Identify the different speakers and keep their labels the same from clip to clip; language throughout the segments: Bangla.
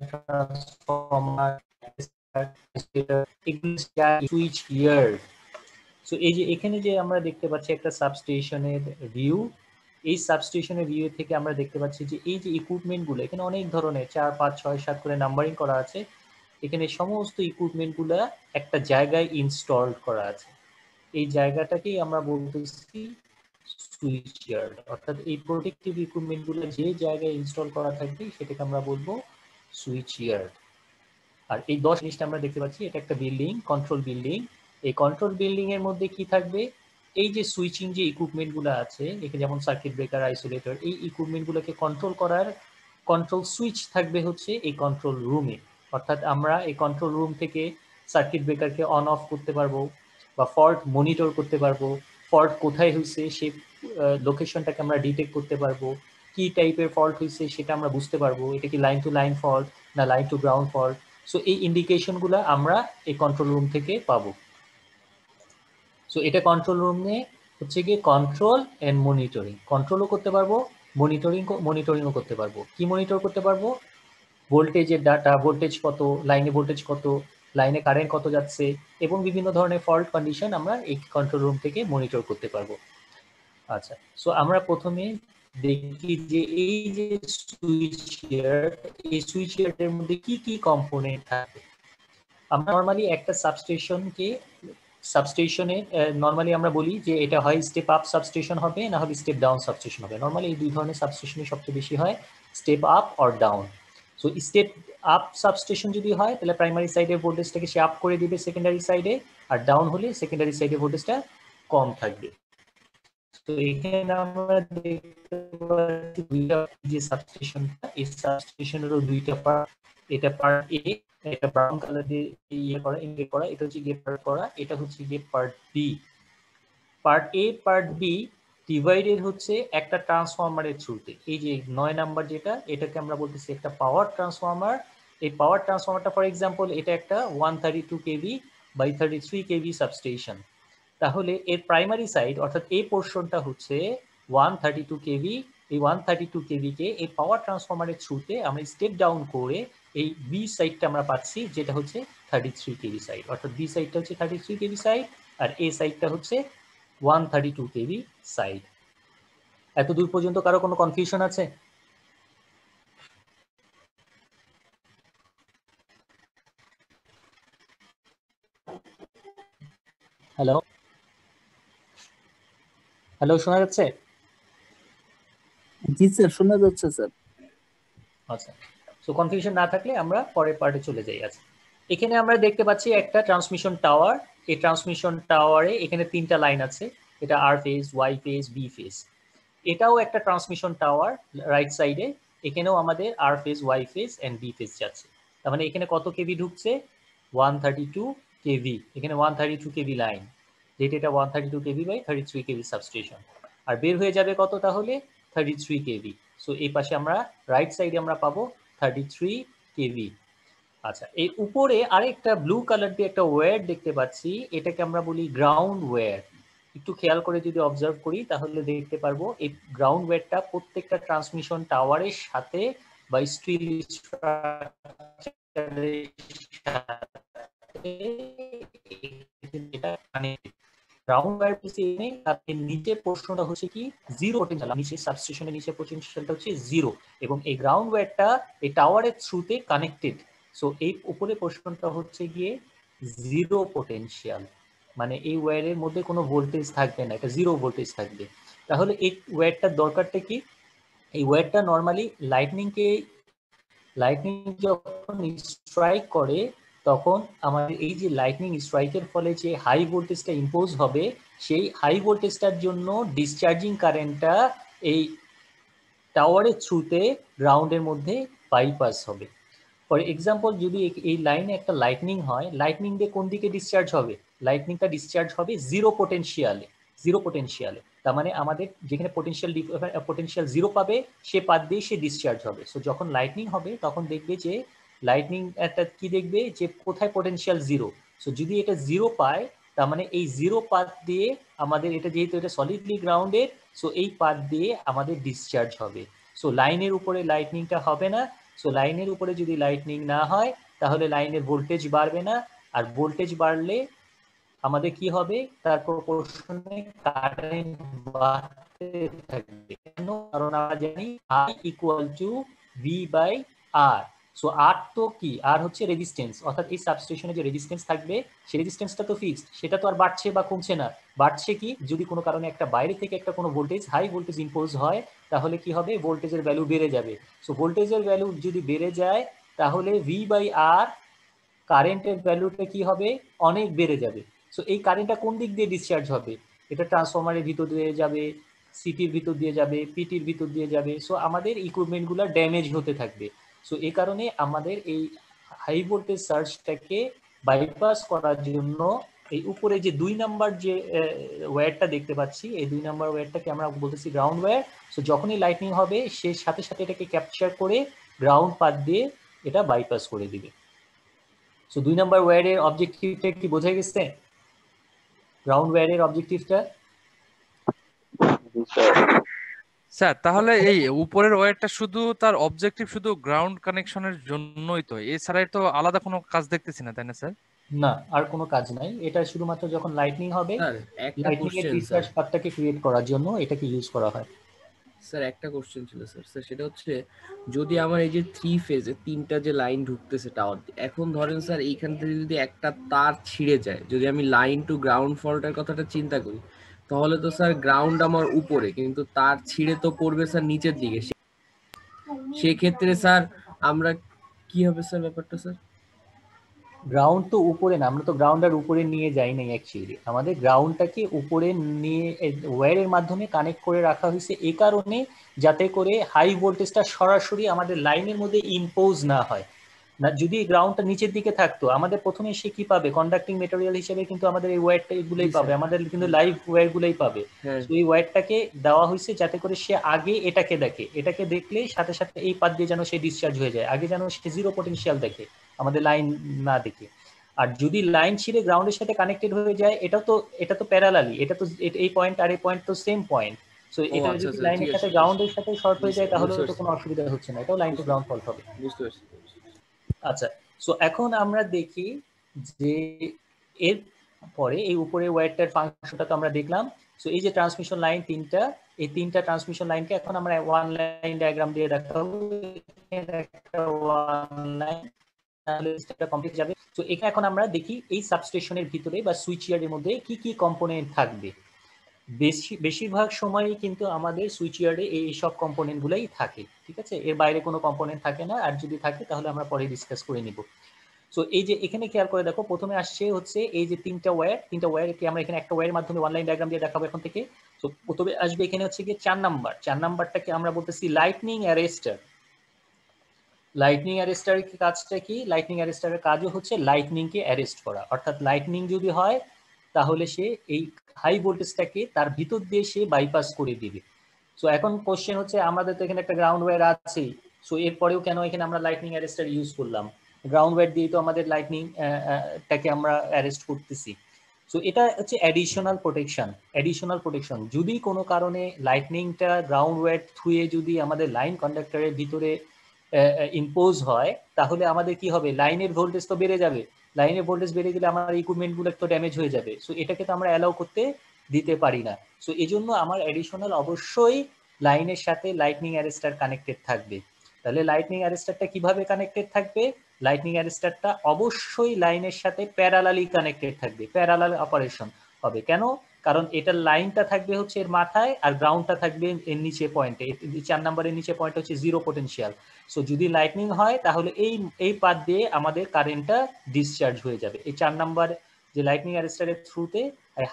Speaker 1: Transformer, switch gear. সো এই যে এখানে যে আমরা দেখতে পাচ্ছি একটা সাবস্টেশনের ভিউ, এই সাবস্টেশনের ভিউ থেকে আমরা দেখতে পাচ্ছি যে এই যে ইকুইপমেন্টগুলো এখানে অনেক ধরনের 4, 5, 6, 7 করে নাম্বারিং করা আছে। এখানে সমস্ত ইকুইপমেন্টগুলো একটা জায়গায় ইনস্টল করা আছে। এই জায়গাটাকেই আমরা বলতেছি সুইচ ইয়ার্ড, অর্থাৎ এই প্রোটেক্টিভ ইকুইপমেন্টগুলো যে জায়গায় ইনস্টল করা থাকবে সেটাকে আমরা বলবো সুইচ ইয়ার্ড। আর এই 10 জিনিসটা আমরা দেখতে পাচ্ছি, এটা একটা বিল্ডিং, কন্ট্রোল বিল্ডিং। এই কন্ট্রোল বিল্ডিং এর মধ্যে কি থাকবে, এই যে সুইচিং যে ইকুইপমেন্টগুলো আছে এখানে যেমন সার্কিট ব্রেকার, আইসোলেটর, এই ইকুইপমেন্টগুলোকে কন্ট্রোল করার কন্ট্রোল সুইচ থাকবে হচ্ছে এই কন্ট্রোল রুমে। অর্থাৎ আমরা এই কন্ট্রোল রুম থেকে সার্কিট ব্রেকারকে অন অফ করতে পারবো বা ফল্ট মনিটর করতে পারবো, ফল্ট কোথায় হয়েছে সেই লোকেশনটাকে আমরা ডিটেক্ট করতে পারবো, কি টাইপের ফল্ট হয়েছে সেটা আমরা বুঝতে পারবো, এটা কি লাইন টু লাইন ফল্ট না line to ground fault. So এই ইন্ডিকেশনগুলো আমরা এই কন্ট্রোল রুম থেকে পাবো। সো এটা কন্ট্রোল রুমে হচ্ছে গিয়ে কন্ট্রোল এন্ড মনিটরিং, কন্ট্রোলও করতে পারবো, মনিটরিংও করতে পারবো। কি মনিটর করতে পারবো, ভোল্টেজের ডাটা, ভোল্টেজ কত, লাইনে ভোল্টেজ কত, লাইনে কারেন্ট কত যাচ্ছে, এবং বিভিন্ন ধরনের ফল্ট কন্ডিশন আমরা এই কন্ট্রোল রুম থেকে মনিটর করতে পারবো। আচ্ছা, সো আমরা প্রথমে দেখি যে এই যে সুইচ ইয়ার্ড, এই সুইচ ইয়ার্ডের মধ্যে কি কি কম্পোনেন্ট থাকে। আমরা নর্মালি একটা সাবস্টেশনে নর্মালি আমরা বলি যে এটা হয় স্টেপ আপ সাবস্টেশন হবে না হলে স্টেপ ডাউন সাবস্টেশন হবে। নর্মালি এই দুই ধরনের সাবস্টেশনই সবচেয়ে বেশি হয়, step up or down. So step up substation যদি হয় তাহলে প্রাইমারি সাইডের ভোল্টেজটাকে সে আপ করে দিবে সেকেন্ডারি সাইডে, আর ডাউন হলে সেকেন্ডারি সাইডের ভোল্টেজটা কম থাকবে। তো এখানে আমরা দেখতে পাচ্ছি দুইটা যে সাবস্টেশনটা, এই সাবস্টেশনেরও দুইটা পার্ট, এটা পার্ট এ, এটা ব্রাউন কালার দিয়ে ইয়ে করা, ইন্ডিকেট করা, এটা হচ্ছে গিয়ে পার্ট করা, এটা হচ্ছে গিয়ে part B. Part A part B divided হচ্ছে একটা ট্রান্সফরমারের থ্রুতে। এই যে 9 নাম্বার যেটা, এটাকে আমরা বলতেছি একটা পাওয়ার ট্রান্সফরমার। এই পাওয়ার ট্রান্সফরমারটা ফর এক্সাম্পল এটা একটা 132 কেভি বাই 33 কেভি সাবস্টেশন। তাহলে এর প্রাইমারি সাইড অর্থাৎ এই পোর্শনটা হচ্ছে 132 কেভি। এই 132 কেভিকে এই পাওয়ার ট্রান্সফরমারের থ্রুতে আমরা স্টেপ ডাউন করে এই বি সাইডটা আমরা পাচ্ছি, যেটা হচ্ছে 33 কেভি সাইড। অর্থাৎ বি সাইডটা হচ্ছে 33 কেভি সাইড আর এ সাইডটা হচ্ছে 132 কেভি সাইড। এত দূর পর্যন্ত কারো কোনো কনফিউশন আছে? হ্যালো হ্যালো, শোনা যাচ্ছে?
Speaker 2: জি স্যার, শোনা যাচ্ছে স্যার।
Speaker 1: আচ্ছা, সো কনফিউশন না থাকলে আমরা পরের পার্টে চলে যাই। আছে এখানে আমরা দেখতে পাচ্ছি একটা ট্রান্সমিশন টাওয়ার। এই ট্রান্সমিশন টাওয়ারে এখানে 3টা লাইন আছে, এটা R phase, Y phase, B phase. এটাও একটা ট্রান্সমিশন টাওয়ার রাইট সাইডে, এখানেও আমাদের R phase, Y phase and B phase যাচ্ছে। তার মানে এখানে কত কেভি ঢুকছে, 132 কেভি। এখানে 132 কেভি লাইন, যেটা এটা 132 কেভি বাই 33 কেভি সাবস্টেশন। আর বের হয়ে যাবে কত তাহলে, 33 কেভি। সো এই পাশে আমরা রাইট সাইডে আমরা পাবো 33 কেভি। আচ্ছা, এই উপরে আরেকটা ব্লু কালার দিয়ে একটা ওয়্যার দেখতে পাচ্ছি, এটাকে আমরা বলি গ্রাউন্ড ওয়্যার। একটু খেয়াল করে যদি অবজার্ভ করি তাহলে দেখতে পারবো এই গ্রাউন্ড ওয়্যারটা প্রত্যেকটা ট্রান্সমিশন টাওয়ারের সাথে বা স্টিল স্ট্রাকচারের সাথে গ্রাউন্ড ওয়্যার পেছে তার নিচে পোর্শনটা হচ্ছে কি জিরো পোটেনশিয়াল, নিচে সাবস্টেশনের নিচে পোটেনশিয়ালটা হচ্ছে জিরো, এবং এই গ্রাউন্ড ওয়্যারটা এই টাওয়ারের থ্রুতে কানেক্টেড। সো এই উপরে পোর্শনটা হচ্ছে গিয়ে জিরো পোটেনশিয়াল, মানে এই ওয়্যারের মধ্যে কোনো ভোল্টেজ থাকবে না, এটা জিরো ভোল্টেজ থাকবে। তাহলে এই ওয়্যারটার দরকারটা কি, এই ওয়্যারটা নর্মালি লাইটনিং যখন স্ট্রাইক করে তখন আমাদের এই যে লাইটনিং স্ট্রাইকের ফলে যে হাই ভোল্টেজটা ইম্পোজ হবে, সেই হাই ভোল্টেজটার জন্য ডিসচার্জিং কারেন্টটা এই টাওয়ারের থ্রুতে গ্রাউন্ডের মধ্যে বাইপাস হবে। ফর এক্সাম্পল যদি এই লাইনে একটা লাইটনিং হয়, লাইটনিং দিয়ে কোন দিকে ডিসচার্জ হবে, লাইটনিংটা ডিসচার্জ হবে জিরো পোটেনশিয়ালে। জিরো পোটেনশিয়ালে তার মানে আমাদের যেখানে পোটেনশিয়াল জিরো পাবে সে পাত দিয়ে সে ডিসচার্জ হবে। সো যখন লাইটনিং হবে তখন দেখবে যে লাইটনিং একটা কি দেখবে যে কোথায় পোটেনশিয়াল জিরো। সো যদি এটা জিরো পায় তার মানে এই জিরো পাত দিয়ে আমাদের, এটা যেহেতু এটা সলিডলি গ্রাউন্ডেড, সো এই পাত দিয়ে আমাদের ডিসচার্জ হবে। সো লাইনের উপরে লাইটনিংটা হবে না, সো লাইনের উপরে যদি লাইটনিং না হয় তাহলে লাইনের ভোল্টেজ বাড়বে না, আর ভোল্টেজ বাড়লে আমাদের কি হবে, তার প্রপোর্শনে কারেন্ট বাড়তে থাকবে। কেন? কারণ আমরা জানি I equal to V by R। So আর তো কি, আর হচ্ছে রেজিস্ট্যান্স, অর্থাৎ এই সাবস্টেশনে যে রেজিস্ট্যান্স থাকবে সেই রেজিস্ট্যান্সটা তো ফিক্সড, সেটা তো আর বাড়ছে বা কমছে না। বাড়ছে কি, যদি কোনো কারণে একটা বাইরে থেকে একটা কোনো ভোল্টেজ, হাই ভোল্টেজ ইম্পোজ হয়, তাহলে কি হবে, ভোল্টেজের ভ্যালু বেড়ে যাবে। সো ভোল্টেজের ভ্যালু যদি বেড়ে যায় তাহলে V বাই R কারেন্টের ভ্যালুটা কি হবে, অনেক বেড়ে যাবে। সো এই কারেন্টটা কোন দিক দিয়ে ডিসচার্জ হবে, এটা ট্রান্সফরমারের ভিতর দিয়ে যাবে, সিটির ভিতর দিয়ে যাবে, পিটির ভিতর দিয়ে যাবে। সো আমাদের ইকুইপমেন্টগুলো ড্যামেজ হতে থাকবে। সো এই কারণে আমাদের এই হাই ভোল্টেজ সার্জটাকে বাইপাস করার জন্য এই উপরে যে 2 নাম্বার যে ওয়্যারটা দেখতে পাচ্ছি, এই 2 নাম্বার ওয়্যারটাকে আমরা বলতেছি গ্রাউন্ড ওয়্যার। সো যখনই লাইটনিং হবে সে সাথে সাথে এটাকে ক্যাপচার করে গ্রাউন্ড পাথ দিয়ে এটা বাইপাস করে দিবে। সো 2 নাম্বার ওয়্যারের অবজেক্টিভটা কি বোঝা গেছে? গ্রাউন্ড ওয়্যারের অবজেক্টিভটা
Speaker 2: স্যার তাহলে এই উপরের ওয়্যারটা শুধু তার অবজেক্টিভ শুধু গ্রাউন্ড কানেকশনের জন্যই তো, এছাড়াই তো আলাদা কোনো কাজ দেখতেছি না, তাই না স্যার?
Speaker 1: না, আর কোনো কাজ নাই। এটা শুধুমাত্র যখন লাইটনিং হবে,
Speaker 3: স্যার একটা
Speaker 1: লাইটনিং এর
Speaker 3: কোশ্চেন স্যার
Speaker 1: ডিসচার্জ পাথটাকে ক্রিয়েট করার জন্য এটাকে ইউজ করা হয়।
Speaker 3: স্যার একটা কোশ্চেন ছিল স্যার স্যার সেটা হচ্ছে, যদি আমার এই যে 3 ফেজে 3টা যে লাইন ঢুকতেছে টাওয়ার, এখন ধরেন স্যার এইখান থেকে যদি একটা তার ছিঁড়ে যায়, যদি আমি লাইন টু গ্রাউন্ড ফল্টের কথাটা চিন্তা করি, তাহলে তো স্যার গ্রাউন্ড আমার উপরে, কিন্তু তার ছিঁড়ে তো পড়বে স্যার নিচের দিকে। সেক্ষেত্রে স্যার আমরা কি হবে স্যার ব্যাপারটা স্যার?
Speaker 1: গ্রাউন্ড তো উপরে না, আমরা তো গ্রাউন্ডের উপরে নিয়ে যাই নাই অ্যাকচুয়ালি। আমাদের গ্রাউন্ডটাকে উপরে নিয়ে ওয়্যারের মাধ্যমে কানেক্ট করে রাখা হয়েছে এই কারণে, যাতে করে হাই ভোল্টেজটা সরাসরি আমাদের লাইনের মধ্যে ইম্পোজ না হয়। না, যদি গ্রাউন্ডটা নিচের দিকে থাকতো, আমাদের প্রথমে সে কি পাবে, কন্ডাক্টিং মেটেরিয়াল হিসেবে কিন্তু আমাদের এই ওয়্যারটা এগুলোই
Speaker 3: জি
Speaker 1: পাবে,
Speaker 3: স্যার।
Speaker 1: আমাদের কিন্তু লাইভ ওয়্যারগুলোই পাবে।
Speaker 3: হ্যাঁ
Speaker 1: তো এই ওয়্যারটাকে দেওয়া হয়েছে যাতে করে সে আগে এটাকে দেখে, এটাকে দেখলে সাথে সাথে এই পাত দিয়ে যেন সে ডিসচার্জ হয়ে যায়, আগে যেন সে জিরো পটেনশিয়াল দেখে, আমাদের লাইন না দেখে। আর যদি লাইন ছিঁড়ে গ্রাউন্ডের সাথে কানেক্টেড হয়ে যায়, এটা তো প্যারালালি, এটা তো এই পয়েন্ট আর এই পয়েন্ট তো সেম পয়েন্ট। সো
Speaker 3: ও
Speaker 1: এটা
Speaker 3: আচ্ছা
Speaker 1: যদি
Speaker 3: স্যার, ঠিক
Speaker 1: লাইনের
Speaker 3: আছে
Speaker 1: সাথে
Speaker 3: ঠিক আছে।
Speaker 1: গ্রাউন্ডের সাথে শর্ট
Speaker 3: জি
Speaker 1: হয়ে যায়
Speaker 3: স্যার,
Speaker 1: তাহলে
Speaker 3: বুঝতে
Speaker 1: তো
Speaker 3: পারছি
Speaker 1: কোনো অসুবিধা হচ্ছে না, এটাও লাইন টু গ্রাউন্ড ফল্ট হবে।
Speaker 3: বুঝতে পারছি।
Speaker 1: আচ্ছা, সো এখন আমরা দেখি যে এর পরে এই উপরে ওয়্যারটার ফাংশনটা তো আমরা দেখলাম। সো এই যে ট্রান্সমিশন লাইন তিনটা, এই তিনটা ট্রান্সমিশন লাইনকে এখন আমরা ওয়ান লাইন ডায়াগ্রাম দিয়ে দেখাবো। একটা ওয়ান লাইন, তাহলে স্টেপটা কমপ্লিট যাবে। তো এখানে এখন আমরা দেখি এই সাবস্টেশনের ভিতরে বা সুইচ ইয়ার্ডের মধ্যে কি কি কম্পোনেন্ট থাকবে। বেশিরভাগ সময়ই কিন্তু আমাদের সুইচ ইয়ার্ডে এই সব কম্পোনেন্টগুলোই থাকে, ঠিক আছে, এর বাইরে কোনো কম্পোনেন্ট থাকে না, আর যদি থাকে তাহলে আমরা পরে ডিসকাস করে নিব। সো এই যে এখানে খেয়াল করে দেখো, প্রথমে আসছে হচ্ছে এই যে তিনটা ওয়্যারকে আমরা এখানে একটা ওয়্যারের মাধ্যমে অনলাইন ডায়াগ্রাম দিয়ে দেখাবো এখন থেকে। তো প্রথমে আসবে এখানে হচ্ছে গিয়ে 4 নাম্বারটাকে আমরা বলতেছি লাইটনিং অ্যারেস্টার। লাইটনিং অ্যারেস্টারের কাজটা কি, লাইটনিং অ্যারেস্টারের কাজও হচ্ছে লাইটনিংকে অ্যারেস্ট করা, অর্থাৎ লাইটনিং যদি হয় তাহলে সে এই হাই ভোল্টেজটাকে তার ভিতর দিয়ে সে বাইপাস করে দিবে। সো এখন কোশ্চেন হচ্ছে, আমাদের তো এখানে একটা গ্রাউন্ড ওয়্যার আছেই, সো এরপরেও কেন এখানে আমরা লাইটনিং অ্যারেস্টার ইউজ করলাম? গ্রাউন্ড ওয়্যার দিয়ে তো আমাদের লাইটনিং টাকে আমরা অ্যারেস্ট করতেছি। সো এটা হচ্ছে অ্যাডিশনাল প্রোটেকশন। যদি কোনো কারণে লাইটনিংটা গ্রাউন্ড ওয়্যার থ্রুয়ে যদি আমাদের লাইন কন্ডাক্টরের ভিতরে ইম্পোজ হয়, তাহলে আমাদের কি হবে, লাইনের ভোল্টেজ তো বেড়ে যাবে, লাইনের ভোল্টেজ বেড়ে গেলে আমার ইকুইপমেন্টগুলো তো ড্যামেজ হয়ে যাবে। সো এটাকে তো আমরা অ্যালাউ করতে দিতে পারি না। সো এই জন্য আমার অ্যাডিশনাল অবশ্যই লাইনের সাথে লাইটনিং অ্যারেস্টার কানেক্টেড থাকবে। তাহলে লাইটনিং অ্যারেস্টারটা কিভাবে কানেক্টেড থাকবে? লাইটনিং অ্যারেস্টারটা অবশ্যই লাইনের সাথে প্যারালালি কানেক্টেড থাকবে, প্যারালাল অপারেশন হবে। কেন? কারণ এটার লাইনটা থাকবে হচ্ছে এর মাথায়, আর গ্রাউন্ডটা থাকবে এর নিচে পয়েন্টে। 4 নাম্বারের নিচে পয়েন্ট হচ্ছে জিরো পটেনশিয়াল। সো যদি লাইটনিং হয় তাহলে এই পাথ দিয়ে আমাদের কারেন্টটা ডিসচার্জ হয়ে যাবে, এই 4 নাম্বার যে লাইটনিং অ্যারেস্টারের থ্রুতে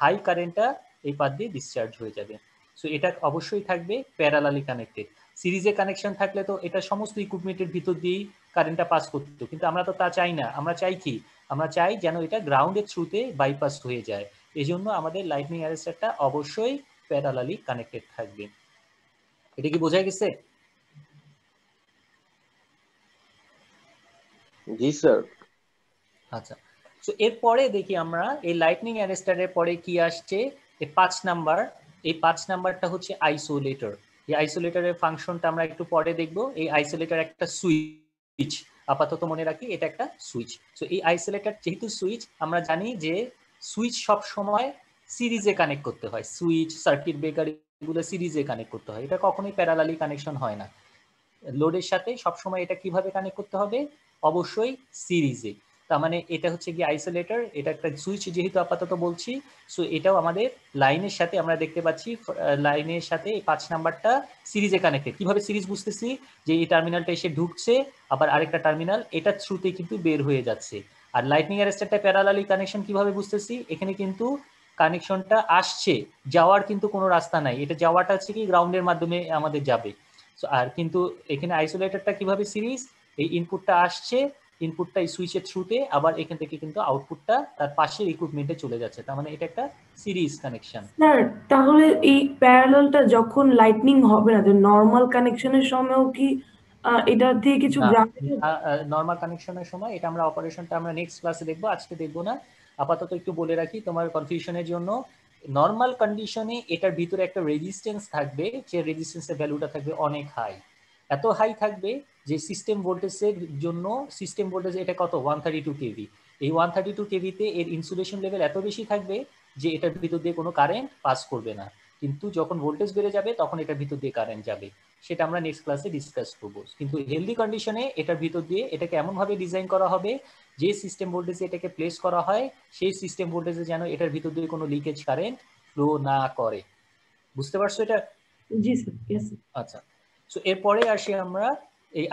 Speaker 1: হাই কারেন্টটা এই পাথ দিয়ে ডিসচার্জ হয়ে যাবে। সো এটা অবশ্যই থাকবে প্যারালালি কানেক্টেড। সিরিজে কানেকশন থাকলে তো এটা সমস্ত ইকুইপমেন্টের ভিতর দিয়েই কারেন্টটা পাস করতো, কিন্তু আমরা তো তা চাই না। আমরা চাই কি, আমরা চাই যেন এটা গ্রাউন্ডের থ্রুতে বাইপাস হয়ে যায়। এই জন্য আমাদের লাইটনিং অ্যারেস্টারটা অবশ্যই প্যারালালি কানেক্টেড থাকবে। এটা কি বোঝা গেছে?
Speaker 4: জি স্যার।
Speaker 1: আচ্ছা, সো এরপরে দেখি আমরা এই লাইটনিং অ্যারেস্টারের পরে কি আসছে, এই 5 নাম্বার। এই 5 নাম্বারটা হচ্ছে আইসোলেটর। এই আইসোলেটরের ফাংশনটা আমরা একটু পরে দেখব। এই আইসোলেটর একটা সুইচ, সুইচ, আপাতত মনে রাখি এটা একটা সুইচ। সো এই আইসোলেটর যেহেতু সুইচ, আমরা জানি যে সুইচ সব সময় সিরিজে কানেক্ট করতে হয়, সুইচ সার্কিট ব্রেকার এগুলো সিরিজে কানেক্ট করতে হয়, এটা কখনোই প্যারালালি কানেকশন হয় না। লোডের সাথে সবসময় এটা কিভাবে কানেক্ট করতে হবে, অবশ্যই সিরিজে। তার মানে এটা হচ্ছে কি আইসোলেটর, এটা একটা সুইচ যেহেতু আপাতত বলছি, সো এটাও আমাদের লাইনের সাথে আমরা দেখতে পাচ্ছি, লাইনের সাথে 5 নাম্বারটা সিরিজে কানেক্টেড। কিভাবে সিরিজ বুঝতেছি, যে এই টার্মিনালটা এসে ঢুকছে, আবার আরেকটা টার্মিনাল এটা থ্রুতে কিন্তু বের হয়ে যাচ্ছে। আর লাইটনিং অ্যারেস্টারটা প্যারালালি কানেকশন কিভাবে বুঝতেছি, এখানে কিন্তু কানেকশনটা আসছে, যাওয়ার কিন্তু কোনো রাস্তা নাই, এটা যাওয়াটা হচ্ছে কি গ্রাউন্ডের মাধ্যমে আমাদের যাবে। আর কিন্তু এখানে আইসোলেটরটা কিভাবে সিরিজ, এই ইনপুটটা আসছে, ইনপুটটা এই সুইচের থ্রুতে, আবার এখান থেকে কিন্তু আউটপুটটা তার পাশের ইকুইপমেন্টে চলে যাচ্ছে, তার মানে এটা একটা সিরিজ কানেকশন।
Speaker 4: স্যার তাহলে এই প্যারালালটা যখন লাইটনিং হবে না, যে নর্মাল কানেকশনের সময়ও কি এটা দিয়ে কিছু
Speaker 1: নর্মাল কানেকশনের সময় এটা আমরা অপারেশনটা আমরা নেক্সট ক্লাসে দেখবো, আজকে দেখবো না। আপাতত একটু বলে রাখি তোমার কনফিউশনের জন্য, নর্মাল কন্ডিশনে এটার ভিতরে একটা রেজিস্ট্যান্স থাকবে, যে রেজিস্ট্যান্সের ভ্যালুটা থাকবে অনেক হাই, এত হাই থাকবে যে সিস্টেম ভোল্টেজের জন্য, সিস্টেম ভোল্টেজ এটা কত 132 কেভি, এই 132 কেভিতে এর ইনসুলেশন লেভেল এত বেশি থাকবে যে এটার ভিতর দিয়ে কোনো কারেন্ট পাস করবে না, কিন্তু যখন ভোল্টেজ বেড়ে যাবে তখন এটার ভিতর দিয়ে কারেন্ট যাবে, সেটা আমরা নেক্সট ক্লাসে ডিসকাস করবো। কিন্তু হেলদি কন্ডিশনে এটার ভিতর দিয়ে এটাকে এমনভাবে ডিজাইন করা হবে যে সিস্টেম ভোল্টেজে এটাকে প্লেস করা হয়, সেই সিস্টেম ভোল্টেজে যেন এটার ভিতর দিয়ে কোনো লিকেজ কারেন্ট ফ্লো না করে। বুঝতে পারছো এটা?
Speaker 4: জি স্যার, ইয়েস।
Speaker 1: আচ্ছা, সো এরপরে আসি আমরা এই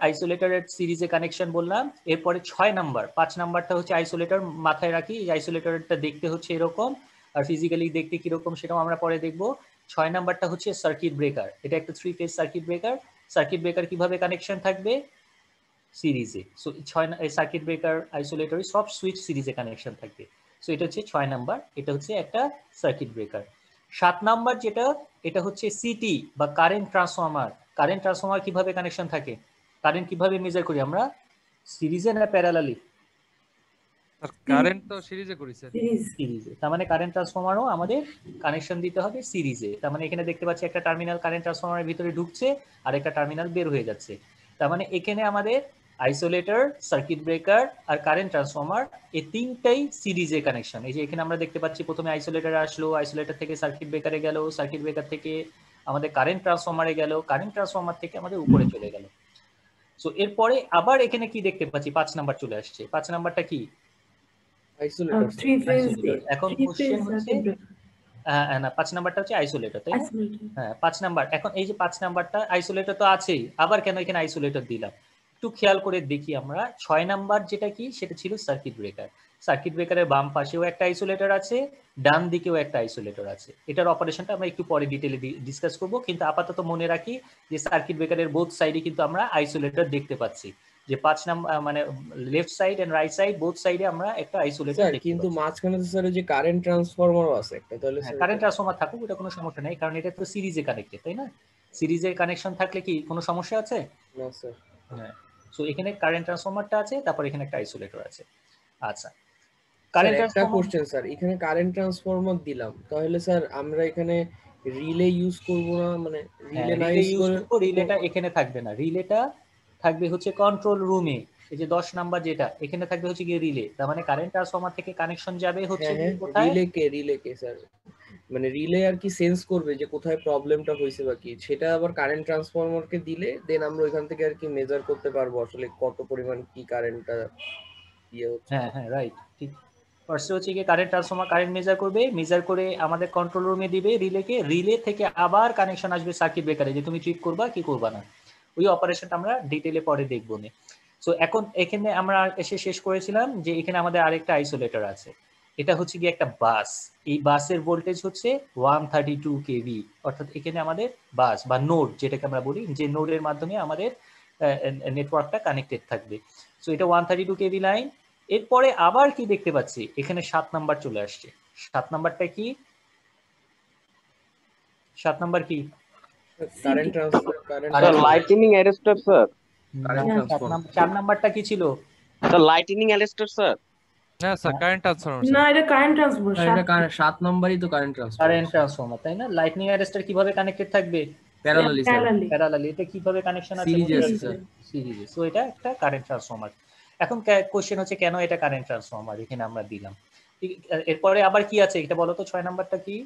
Speaker 1: আইসোলেটরের সিরিজে কানেকশন বললাম। এরপরে 6 নাম্বার, 5 নাম্বারটা হচ্ছে আইসোলেটর, মাথায় রাখি এই আইসোলেটরটা দেখতে হচ্ছে এরকম, আর ফিজিক্যালি দেখতে কিরকম সেটাও আমরা পরে দেখবো। 6 নাম্বারটা হচ্ছে সার্কিট ব্রেকার, এটা একটা 3 phase circuit breaker. Circuit breaker কিভাবে কানেকশন থাকবে, সিরিজে। সো 6 সার্কিট ব্রেকার আইসোলেটরে সব সুইচ সিরিজে কানেকশন থাকবে। সো এটা হচ্ছে 6 নাম্বার, এটা হচ্ছে একটা সার্কিট ব্রেকার। 7 নাম্বার যেটা, এটা হচ্ছে সিটি বা কারেন্ট ট্রান্সফর্মার। কারেন্ট ট্রান্সফর্মার কিভাবে কানেকশন থাকে, কারেন্ট কিভাবে মেজার করি আমরা, সিরিজে না প্যারালালি?
Speaker 2: কারেন্ট তো সিরিজে করি স্যার,
Speaker 1: সিরিজে। তার মানে কারেন্ট ট্রান্সফর্মারও আমাদের কানেকশন দিতে হবে সিরিজে। তার মানে এখানে দেখতে পাচ্ছি একটা টার্মিনাল কারেন্ট ট্রান্সফর্মারের ভিতরে ঢুকছে, আর একটা টার্মিনাল বের হয়ে যাচ্ছে। তার মানে এখানে আমাদের আইসোলেটর, সার্কিট ব্রেকার আর কারেন্ট ট্রান্সফর্মার, এই তিনটাই সিরিজে কানেকশন। এই যে এখানে আমরা দেখতে পাচ্ছি প্রথমে আইসোলেটর আসলো, আইসোলেটর থেকে সার্কিট ব্রেকারে গেল, সার্কিট ব্রেকার থেকে আমাদের কারেন্ট ট্রান্সফর্মারে গেল, কারেন্ট ট্রান্সফর্মার থেকে আমাদের উপরে চলে গেল। সো এরপরে আবার এখানে কি দেখতে পাচ্ছি, 5 নাম্বার চলে আসছে। 5 নাম্বারটা কি,
Speaker 3: আইসোলেটর।
Speaker 4: 3 ফেজ।
Speaker 1: এখন কোশ্চেন হচ্ছে, না 5 নাম্বারটা হচ্ছে আইসোলেটর, তাই না? হ্যাঁ 5 নাম্বার। এখন এই যে 5 নাম্বারটা আইসোলেটর তো আছেই, আবার কেন এখানে আইসোলেটর দিলাম, একটু খেয়াল করে দেখি আমরা। 6 নাম্বার যেটা কি, সেটা ছিল সার্কিট ব্রেকার। সার্কিট ব্রেকারের বাম পাশেও একটা আইসোলেটর আছে, ডান দিকেও একটা আইসোলেটর আছে। এটার অপারেশনটা আমরা একটু পরে ডিটেইলে ডিসকাস করব, কিন্তু আপাতত মনে রাখি যে সার্কিট ব্রেকারের বোথ সাইডে কিন্তু আমরা আইসোলেটর দেখতে পাচ্ছি, যে 5 নাম্বার মানে left side and right side both সাইডে আমরা একটা আইসোলেটর দেখতে পাচ্ছি।
Speaker 3: কিন্তু মাঝখানে তো স্যার যে কারেন্ট ট্রান্সফরমারও আছে একটা, তাহলে
Speaker 1: কারেন্ট ট্রান্সফর্মার থাকুক, এটা কোনো সমস্যা নেই, কারণ এটা তো সিরিজে কানেক্টেড, তাই না? সিরিজে কানেকশন থাকলে কি কোনো সমস্যা আছে?
Speaker 3: না স্যার।
Speaker 1: হ্যাঁ, সো এখানে কারেন্ট ট্রান্সফর্মারটা আছে, তারপর এখানে একটা আইসোলেটর আছে। আচ্ছা,
Speaker 3: কারেন্ট একটা কোশ্চেন স্যার, এখানে কারেন্ট ট্রান্সফরমার দিলাম, তাহলে স্যার আমরা এখানে রিলে ইউজ করব না, মানে রিলে না ইউজ করব,
Speaker 1: রিলেটা এখানে থাকবে না, রিলেটা থাকবে হচ্ছে কন্ট্রোল রুমে। এই যে 10 নাম্বার যেটা, এখানে থাকবে হচ্ছে গিয়ে রিলে। তার মানে কারেন্ট ট্রান্সফর্মার থেকে কানেকশন যাবে হচ্ছে কোথায়,
Speaker 3: রিলে কে স্যার, মানে রিলে আর কি সেন্স করবে যে কোথায় প্রবলেমটা হয়েছে বা কি, সেটা আবার কারেন্ট ট্রান্সফরমারকে দিলে দেন আমরা ওইখান থেকে আর কি মেজার করতে পারবো আসলে কত পরিমাণ কি কারেন্টটা ইয়ে হচ্ছে।
Speaker 1: হ্যাঁ রাইট, ঠিক। ফার্স্টে হচ্ছে গিয়ে কারেন্ট ট্রান্সফর্মার কারেন্ট মেজার করবে, মেজার করে আমাদের কন্ট্রোল রুমে দিবে রিলেকে, রিলে থেকে আবার কানেকশন আসবে সার্কিট ব্রেকারে, যে তুমি ট্রিট করবা কি করবা না। ওই অপারেশনটা আমরা ডিটেইলে পরে দেখবো না। সো এখন এখানে আমরা এসে শেষ করেছিলাম যে এখানে আমাদের আরেকটা আইসোলেটর আছে, এটা হচ্ছে গিয়ে একটা বাস। এই বাসের ভোল্টেজ হচ্ছে 132 কেভি, অর্থাৎ এখানে আমাদের বাস বা নোড যেটাকে আমরা বলি, যে নোডের মাধ্যমে আমাদের নেটওয়ার্কটা কানেক্টেড থাকবে। সো এটা 132 কেভি লাইন। এরপরে আবার কি দেখতে পাচ্ছি, এখানে 7 নাম্বার চলে আসছে। 7 নাম্বারটা কি, 7 নাম্বার কি,
Speaker 3: current transfer,
Speaker 5: sir lightning arrester sir.
Speaker 1: 4 নাম্বারটা কি ছিল
Speaker 5: স্যার? Lightning arrester sir.
Speaker 2: না স্যার কারেন্ট ট্রান্সফরমার
Speaker 4: না, এটা কারেন্ট ট্রান্সফর্মার।
Speaker 3: এটা 7 নম্বরই তো কারেন্ট ট্রান্সফরমার।
Speaker 1: কারেন্ট ট্রান্সফর্মার, তাই না? লাইটনিং অ্যারেস্টার কিভাবে কানেক্টেড থাকবে,
Speaker 3: প্যারালালি স্যার,
Speaker 1: প্যারালালি। এটা কিভাবে কানেকশন আছে
Speaker 3: সিরিজে
Speaker 1: বলতে
Speaker 3: আছে
Speaker 1: পারবেন?
Speaker 3: স্যার।
Speaker 1: সিরিজে। সো এটা একটা কারেন্ট ট্রান্সফরমার। এখন কোশ্চেন হচ্ছে কেন এটা কারেন্ট ট্রান্সফরমার এখানে আমরা দিলাম। এরপরে আবার কি আছে এটা বলো তো, 6 নাম্বারটা কি?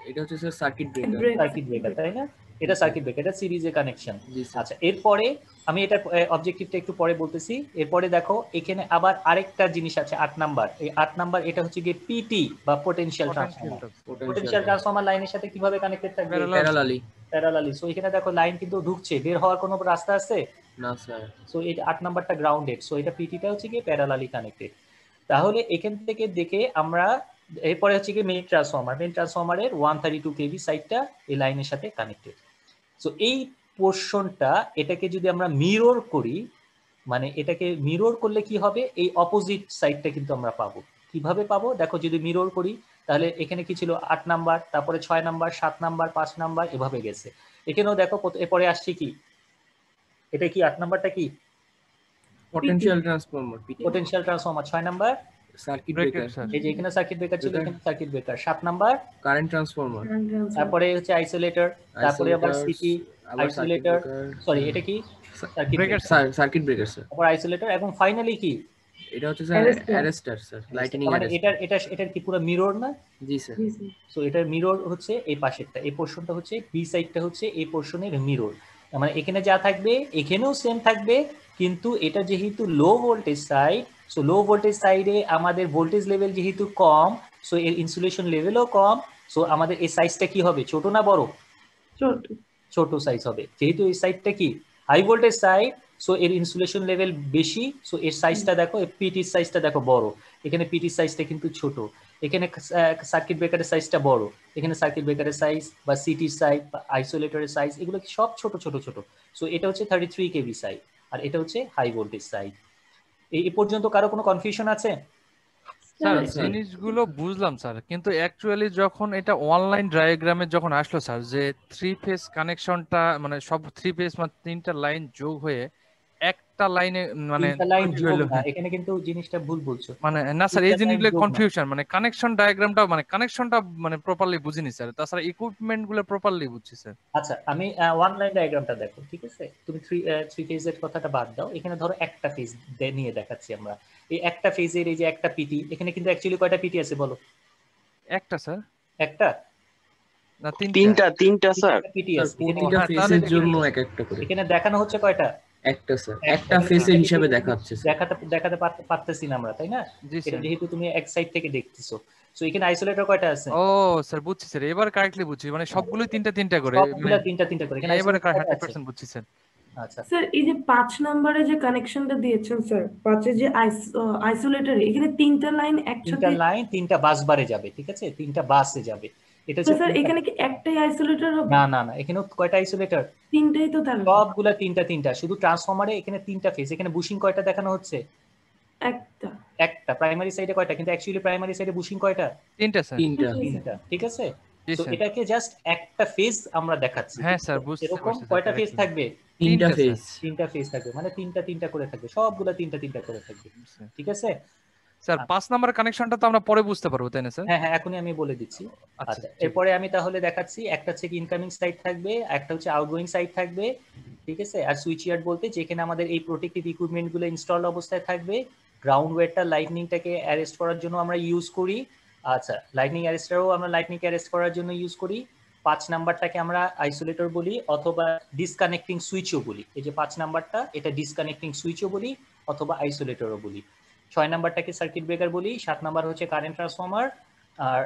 Speaker 3: এটা হচ্ছে sir circuit breaker.
Speaker 1: Circuit breaker, তাই না? এটা সার্কিট ব্রেকার, এটা সিরিজে কানেকশন।
Speaker 3: জি স্যার।
Speaker 1: আচ্ছা, এরপরে আমি এটা অবজেক্টিভটা একটু পরে বলতেছি। এরপরে দেখো এখানে আবার আরেকটা জিনিস আছে 8 নাম্বার। এই 8 নাম্বার এটা হচ্ছে গিয়ে পিটি বা পোটেনশিয়াল ট্রান্সফরমার। পোটেনশিয়াল ট্রান্সফরমার লাইনের সাথে কিভাবে কানেক্টেড থাকবে?
Speaker 3: প্যারালালি।
Speaker 1: প্যারালালি। সো এখানে দেখো লাইন কিন্তু ঢুকছে, বের হওয়ার কোনো রাস্তা আছে
Speaker 3: না স্যার।
Speaker 1: সো এটা 8 নাম্বারটা গ্রাউন্ডেড। সো এটা পিটিটা হচ্ছে গিয়ে প্যারালালি কানেক্টেড। তাহলে এখান থেকে দেখে আমরা এরপরে হচ্ছে গিয়ে মেইন ট্রান্সফরমার। মেইন ট্রান্সফরমারের 132 কেভি সাইডটা এই লাইনের সাথে কানেক্টেড। সো এই পোর্শনটা এটাকে যদি আমরা মিরর করি, মানে এটাকে মিরর করলে কি হবে, এই অপোজিট সাইডটা কিন্তু আমরা পাবো। কিভাবে পাবো দেখো, যদি মিরর করি তাহলে এখানে কি ছিল 8 নাম্বার, তারপরে 6 নাম্বার, 7 নাম্বার, 5 নাম্বার এভাবে গেছে। এখানেও দেখো এরপরে আসছে কি, এটা কি 8 নাম্বারটা কি?
Speaker 3: Potential transformer,
Speaker 1: potential transformer. 6 number
Speaker 3: circuit breaker,
Speaker 1: এই যে এখানে সার্কিট ব্রেকার ছিল, এখানে circuit breaker. 7 number
Speaker 3: current transformer,
Speaker 1: তারপরে হচ্ছে আইসোলেটর, তারপরে আবার সিটি আইসোলেটর, সরি এটা কি circuit breaker,
Speaker 3: circuit breaker sir.
Speaker 1: তারপর আইসোলেটর, এবং ফাইনালি কি
Speaker 3: এটা হচ্ছে স্যার অ্যারেস্টার স্যার, লাইটনিং
Speaker 1: মানে
Speaker 3: অ্যারেস্টার।
Speaker 1: এটার কি পুরো মিরর না?
Speaker 3: জি স্যার।
Speaker 1: সো এটার মিরর হচ্ছে এই পাশেরটা, এই পোরশনটা হচ্ছে বি সাইডটা হচ্ছে এই পোরশনের মিরর। মানে এখানে যা থাকবে এখানেও সেম থাকবে, কিন্তু এটা যেহেতু low voltage side, so low voltage সাইডে আমাদের ভোল্টেজ লেভেল যেহেতু কম, সো এর ইনসুলেশন লেভেলও কম। সো আমাদের এই সাইজটা কি হবে, ছোট না বড়? ছোট সাইজ হবে, যেহেতু এই সাইডটা কি হাই ভোল্টেজ সাইড, সো এর ইনসুলেশন লেভেল বেশি। সো এর সাইজটা দেখো, পিটির সাইজটা দেখো বড়, এখানে পিটির সাইজটা কিন্তু ছোট। এখানে সার্কিট ব্রেকারের সাইজটা বড়, এখানে সার্কিট ব্রেকারের সাইজ বা সিটির সাইজ বা আইসোলেটরের সাইজ এগুলো সব ছোট ছোট ছোট। সো এটা হচ্ছে 33 কেভি সাইড, আর এটা হচ্ছে হাই ভোল্টেজ সাইড। এই পর্যন্ত কারো কোনো কনফিউশন আছে?
Speaker 2: স্যার জিনিসগুলো বুঝলাম স্যার, কিন্তু অ্যাকচুয়ালি যখন এটা অনলাইন ডায়াগ্রামে যখন আসলো স্যার, যে 3 ফেজ কানেকশনটা মানে সব 3 ফেজ মানে 3টা লাইন যোগ হয়ে একটা লাইনে মানে
Speaker 1: লাইন যোগ না, এখানে কিন্তু জিনিসটা ভুল বলছো।
Speaker 2: মানে না স্যার, এই জিনিসগুলো কনফিউশন, মানে কানেকশন ডায়াগ্রামটা মানে কানেকশনটা মানে প্রপারলি বুঝিনি স্যার, তাছাড়া ইকুইপমেন্ট গুলো প্রপারলি বুঝছি স্যার।
Speaker 1: আচ্ছা, আমি ওয়ান লাইন ডায়াগ্রামটা দেখো, ঠিক আছে? তুমি থ্রি ফেজের কথাটা বাদ দাও, এখানে ধরো একটা ফেজ নিয়ে দেখাচ্ছি আমরা। এই একটা ফেজের এই যে একটা পিটি, এখানে কিন্তু অ্যাকচুয়ালি কয়টা পিটি আছে বলো?
Speaker 2: একটা স্যার,
Speaker 1: একটা
Speaker 2: না
Speaker 5: তিনটা স্যার।
Speaker 1: পিটি আছে
Speaker 3: প্রতিটা ফেজের জন্য এক একটা করে।
Speaker 1: এখানে দেখানো হচ্ছে কয়টা?
Speaker 3: একটা স্যার, একটা ফেজের হিসাবে দেখাচ্ছে স্যার।
Speaker 1: দেখাতে পারতেছি না আমরা, তাই না? এটা যেহেতু তুমি এক সাইড থেকে দেখতেছো। সো এখানে আইসোলেটর কয়টা আছে?
Speaker 2: ও স্যার বুঝছি স্যার, এবার কারেক্টলি বুঝছি, মানে সবগুলোই তিনটা করে,
Speaker 1: সবগুলা তিনটা করে। এখানে
Speaker 2: এবারে
Speaker 1: আইসোলেটর
Speaker 2: 100% বুঝছি স্যার।
Speaker 1: আচ্ছা
Speaker 4: স্যার, এই যে 5 নম্বরে যে কানেকশনটা দিয়েছেন স্যার, 5 যে আইসোলেটরে, এখানে তিনটা লাইন একসাথে,
Speaker 1: তিনটা লাইন তিনটা বাস বারে যাবে, ঠিক আছে? তিনটা বাসে যাবে। এটা হচ্ছে
Speaker 4: স্যার এখানে কি একটাই আইসোলেটর হবে?
Speaker 1: না না না, এখানেও কয়টা আইসোলেটর?
Speaker 4: তিনটাই তো থাকবে।
Speaker 1: সবগুলা তিনটা, শুধু ট্রান্সফরমারে এখানে তিনটা ফেজ। এখানে বুশিং কয়টা দেখানো হচ্ছে? একটা প্রাইমারি সাইডে কয়টা, কিন্তু অ্যাকচুয়ালি প্রাইমারি সাইডে বুশিং কয়টা?
Speaker 2: তিনটা স্যার।
Speaker 1: তিনটা, ঠিক আছে? তো এটাকে জাস্ট একটা ফেজ আমরা দেখাচ্ছি।
Speaker 2: হ্যাঁ স্যার বুঝতে
Speaker 1: এরকম
Speaker 2: পারছি।
Speaker 1: কয়টা ফেজ থাকবে?
Speaker 3: তিনটা
Speaker 1: ফেজ থাকবে, মানে তিনটা করে থাকবে, সবগুলা তিনটা করে থাকবে, ঠিক আছে?
Speaker 2: স্যার 5 নাম্বার কানেকশনটা তো আমরা পরে বুঝতে পারবো, তাই না স্যার?
Speaker 1: হ্যাঁ, এখনই আমি বলে দিচ্ছি। আচ্ছা, এরপরে আমি তাহলে দেখাচ্ছি, একটা হচ্ছে ইনকামিং সাইড থাকবে, একটা হচ্ছে আউটগোয়িং সাইড থাকবে, ঠিক আছে? আর সুইচ ইয়ার্ড বলতে যেখানে আমাদের এই প্রোটেক্টিভ ইকুইপমেন্ট গুলো ইনস্টল অবস্থায় থাকবে। গ্রাউন্ড ওয়েটটা লাইটনিংটাকে অ্যারেস্ট করার জন্য আমরা ইউজ করি। আচ্ছা, লাইটনিং অ্যারেস্টারও আমরা লাইটনিংকে অ্যারেস্ট করার জন্য ইউজ করি। 5 নাম্বারটাকে আমরা আইসোলেটর বলি অথবা ডিসকানেক্টিং সুইচও বলি। এই যে 5 নাম্বারটা, এটা ডিসকানেক্টিং সুইচও বলি অথবা আইসোলেটরও বলি। 6 নাম্বারটাকে সার্কিট ব্রেকার বলি। 7 নাম্বার হচ্ছে কারেন্ট ট্রান্সফরমার, আর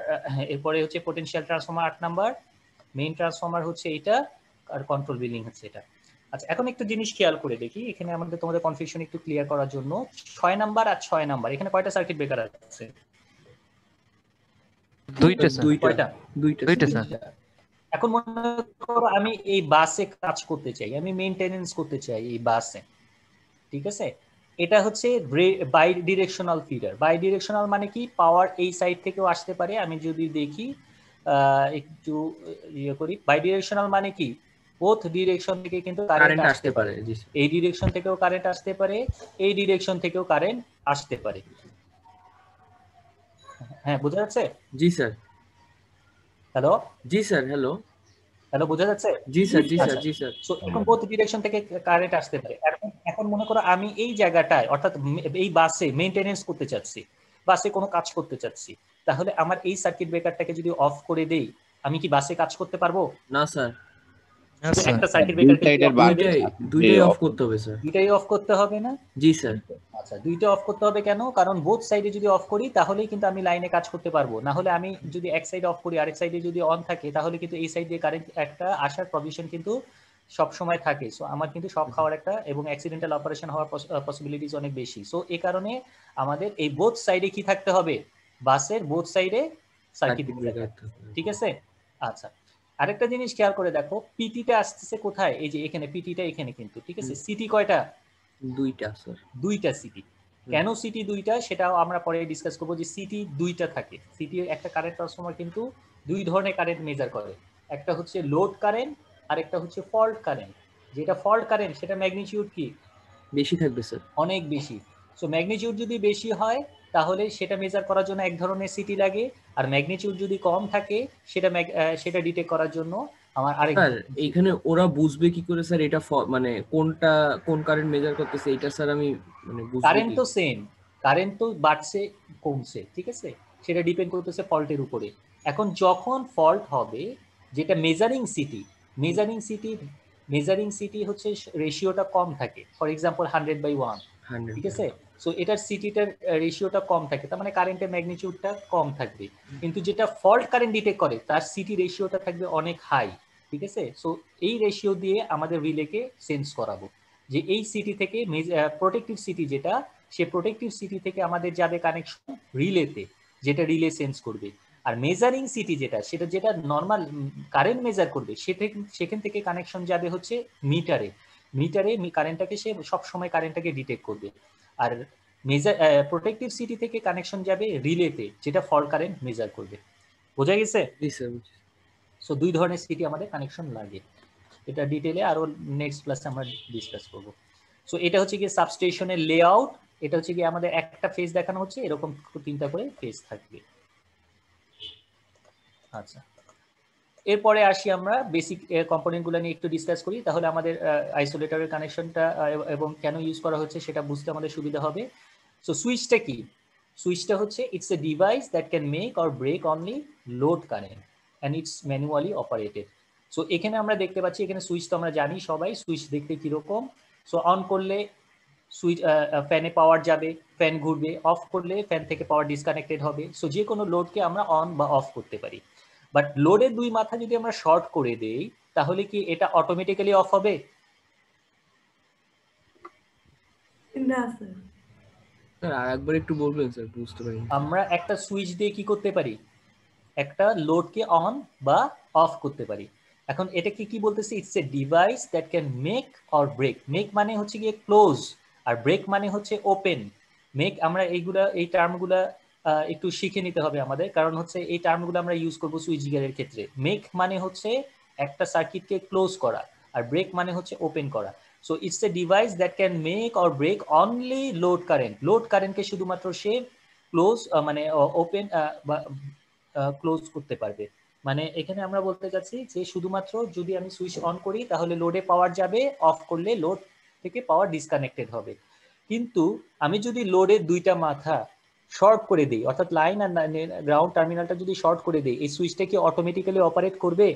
Speaker 1: এরপরে হচ্ছে potential transformer 8 number, main transformer হচ্ছে এটা, আর কন্ট্রোল বিল্ডিং হচ্ছে এটা। আচ্ছা, এখন একটু জিনিস খেয়াল করে দেখি, এখানে আমাদের তোমাদের কনফিউশন একটু ক্লিয়ার করার জন্য 6 নাম্বার আর 6 নাম্বার এখানে কয়টা সার্কিট ব্রেকার আছে?
Speaker 2: দুইটা স্যার।
Speaker 3: দুইটা
Speaker 2: স্যার।
Speaker 1: এখন মনে করো আমি এই বাসে কাজ করতে চাই, আমি মেইনটেনেন্স করতে চাই এই বাসে, ঠিক আছে? এটা হচ্ছে bidirectional feeder. Bidirectional মানে কি, পাওয়ার এই সাইড থেকেও আসতে পারে। আমি যদি দেখি একটু ইয়ে করি, বাই ডিরেকশনাল মানে কি, বোথ ডিরেকশন থেকে কিন্তু কারেন্ট আসতে পারে। এই ডিরেকশন থেকেও কারেন্ট আসতে পারে, এই ডিরেকশন থেকেও কারেন্ট আসতে পারে। হ্যাঁ, বোঝা যাচ্ছে?
Speaker 3: জি স্যার।
Speaker 1: হ্যালো,
Speaker 3: জি স্যার। হ্যালো,
Speaker 1: হ্যালো, বোঝা যাচ্ছে?
Speaker 3: জি স্যার, জি স্যার,
Speaker 1: আচ্ছা,
Speaker 3: জি স্যার।
Speaker 1: সো এখন বোথ ডিরেকশন থেকে কারেন্ট আসতে পারে। এখন মনে করো আমি এই জায়গাটায় অর্থাৎ এই বাসে মেইনটেনেন্স করতে চাচ্ছি, বাসে কোনো কাজ করতে চাচ্ছি, তাহলে আমার এই সার্কিট ব্রেকারটাকে যদি অফ করে দেই, আমি কি বাসে কাজ করতে পারবো?
Speaker 3: না স্যার,
Speaker 1: শুধু
Speaker 2: স্যার
Speaker 1: একটা সার্কিট
Speaker 5: দুই
Speaker 1: ব্রেকারকে
Speaker 5: সাইডের
Speaker 1: অফ করে দেই?
Speaker 3: দুইটাই অফ করতে হবে স্যার।
Speaker 1: দুইটাই অফ করতে হবে না?
Speaker 3: জি স্যার।
Speaker 1: আচ্ছা, দুইটা অফ করতে হবে কেন? কারণ বোথ সাইডে যদি অফ করি তাহলেই কিন্তু আমি লাইনে কাজ করতে পারবো। না হলে আমি যদি এক সাইডে অফ করি আরেক সাইডে যদি অন থাকে তাহলে কিন্তু এই সাইডে কারেন্ট একটা আসার প্রভিশন কিন্তু সব সময় থাকে। সো আমার কিন্তু শক খাওয়ার একটা এবং অ্যাক্সিডেন্টাল অপারেশন হওয়ার পসিবিলিটিস অনেক বেশি। সো এই কারণে আমাদের এই বোথ সাইডে কি থাকতে হবে? বাসের বোথ সাইডে সার্কিট ব্রেকার। ঠিক আছে? আচ্ছা, আরেকটা জিনিস খেয়াল করে দেখো, পিটিটা আসতেছে কোথায়? এই যে এখানে পিটিটা এখানে কিন্তু, ঠিক আছে? সিটি কয়টা?
Speaker 3: দুইটা স্যার।
Speaker 1: দুইটা সিটি। কেন সিটি দুইটা সেটাও আমরা পরে ডিসকাস করবো, যে সিটি দুইটা থাকে। সিটি একটা কারেন্ট ট্রান্সফরমার কিন্তু দুই ধরনের কারেন্ট মেজার করে, একটা হচ্ছে লোড কারেন্ট আর একটা হচ্ছে ফল্ট কারেন্ট। যেটা ফল্ট কারেন্ট সেটা ম্যাগনিটিউড কি
Speaker 3: বেশি থাকবে স্যার,
Speaker 1: অনেক বেশি। সো ম্যাগনিটিউড যদি বেশি হয় তাহলে সেটা মেজার করার জন্য এক ধরনের সিটি লাগে, আর ম্যাগনিটিউড যদি কম থাকে সেটা ডিটেক্ট করার জন্য আমার আরেক।
Speaker 3: স্যার এইখানে ওরা বুঝবে কি করে স্যার এটা মানে কোনটা কোন কারেন্ট মেজার করতেছে এটা স্যার আমি মানে বুঝবো
Speaker 1: কারেন্ট
Speaker 3: কি?
Speaker 1: তো সেম, কারেন্ট তো বাড়ছে কমছে, ঠিক আছে? সেটা ডিপেন্ড করতেছে ফল্টের উপরে। এখন যখন ফল্ট হবে, যেটা মেজারিং সিটি হচ্ছে রেশিওটা কম থাকে, ফর এক্সাম্পল 100/1,
Speaker 3: 100
Speaker 1: ঠিক আছে? সো এটার সিটিটার রেশিওটা কম থাকে, তার মানে কারেন্টের ম্যাগনিটিউডটা কম থাকবে। কিন্তু যেটা ফল্ট কারেন্ট ডিটেক্ট করে তার সিটি রেশিওটা থাকবে অনেক হাই, ঠিক আছে? সো এই রেশিও দিয়ে আমাদের রিলেকে সেন্স করাবো যে এই সিটি থেকে প্রোটেক্টিভ সিটি যেটা, সে প্রোটেক্টিভ সিটি থেকে আমাদের যাবে কানেকশন রিলেতে, যেটা রিলে সেন্স করবে। আর মেজারিং সিটি যেটা নর্মাল কারেন্ট মেজার করবে সেখান থেকে কানেকশন যাবে হচ্ছে মিটারে কারেন্টটাকে সে সবসময় কারেন্টটাকে ডিটেক্ট করবে। আর প্রোটেক্টিভ সিটি থেকে কানেকশন যাবে রিলেতে, যেটা ফল্ট কারেন্ট মেজার করবে। বোঝা গেছে?
Speaker 3: জি স্যার।
Speaker 1: সো দুই ধরনের সিটি আমাদের কানেকশন লাগে, এটা ডিটেলে আরো নেক্সট ক্লাসে আমরা ডিসকাস করব। সো এটা হচ্ছে কি সাবস্টেশনের লেআউট। এটা হচ্ছে কি আমাদের একটা ফেজ দেখানো হচ্ছে, এরকম তিনটা করে ফেজ থাকবে। আচ্ছা, এরপরে আসি আমরা বেসিক কম্পোনেন্টগুলো নিয়ে একটু ডিসকাস করি, তাহলে আমাদের আইসোলেটরের কানেকশনটা এবং কেন ইউজ করা হচ্ছে সেটা বুঝতে আমাদের সুবিধা হবে। সো সুইচটা কি? সুইচটা হচ্ছে it's a device that can make or break only load current and it's manually operated. So এখানে আমরা দেখতে পাচ্ছি, এখানে সুইচ তো আমরা জানি সবাই সুইচ দেখতে কিরকম। সো অন করলে সুইচ ফ্যানে পাওয়ার যাবে, ফ্যান ঘুরবে, অফ করলে ফ্যান থেকে পাওয়ার ডিসকানেক্টেড হবে। সো যে কোনো লোডকে আমরা অন বা অফ করতে পারি। বাট লোডের দুই মাথা যদি আমরা শর্ট করে দেই তাহলে কি এটা অটোমেটিক্যালি অফ হবে?
Speaker 4: না স্যার।
Speaker 3: স্যার আরেকবার একটু বলবেন স্যার, বুঝতে পারি।
Speaker 1: আমরা একটা সুইচ দিয়ে কি করতে পারি? একটা লোডকে অন বা অফ করতে পারি। এখন এটাকে কি বলতেছে? It's a device that can make or break. Make মানে হচ্ছে গিয়ে ক্লোজ, আর ব্রেক মানে হচ্ছে ওপেন। মেক আমরা এই টার্মগুলা একটু শিখে নিতে হবে আমাদের, কারণ হচ্ছে এই টার্মগুলো আমরা ইউজ করবো সুইচ গিয়ারের ক্ষেত্রে। মেক মানে হচ্ছে একটা সার্কিটকে ক্লোজ করা, আর ব্রেক মানে হচ্ছে ওপেন করা। So it's a device that can make or break only load current. Load কারেন্টকে শুধুমাত্র সে ক্লোজ মানে ওপেন বা ক্লোজ করতে পারবে। মানে এখানে আমরা বলতে চাচ্ছি যে শুধুমাত্র যদি আমি সুইচ অন করি তাহলে লোডে পাওয়ার যাবে, অফ করলে লোড থেকে পাওয়ার ডিসকানেক্টেড হবে। কিন্তু আমি যদি লোডের দুইটা মাথা শর্ট করে দিই, অর্থাৎ লাইন আর গ্রাউন্ড টার্মিনালটা যদি শর্ট করে দিই, এই সুইচটা কি অটোমেটিক্যালি অপারেট করবে?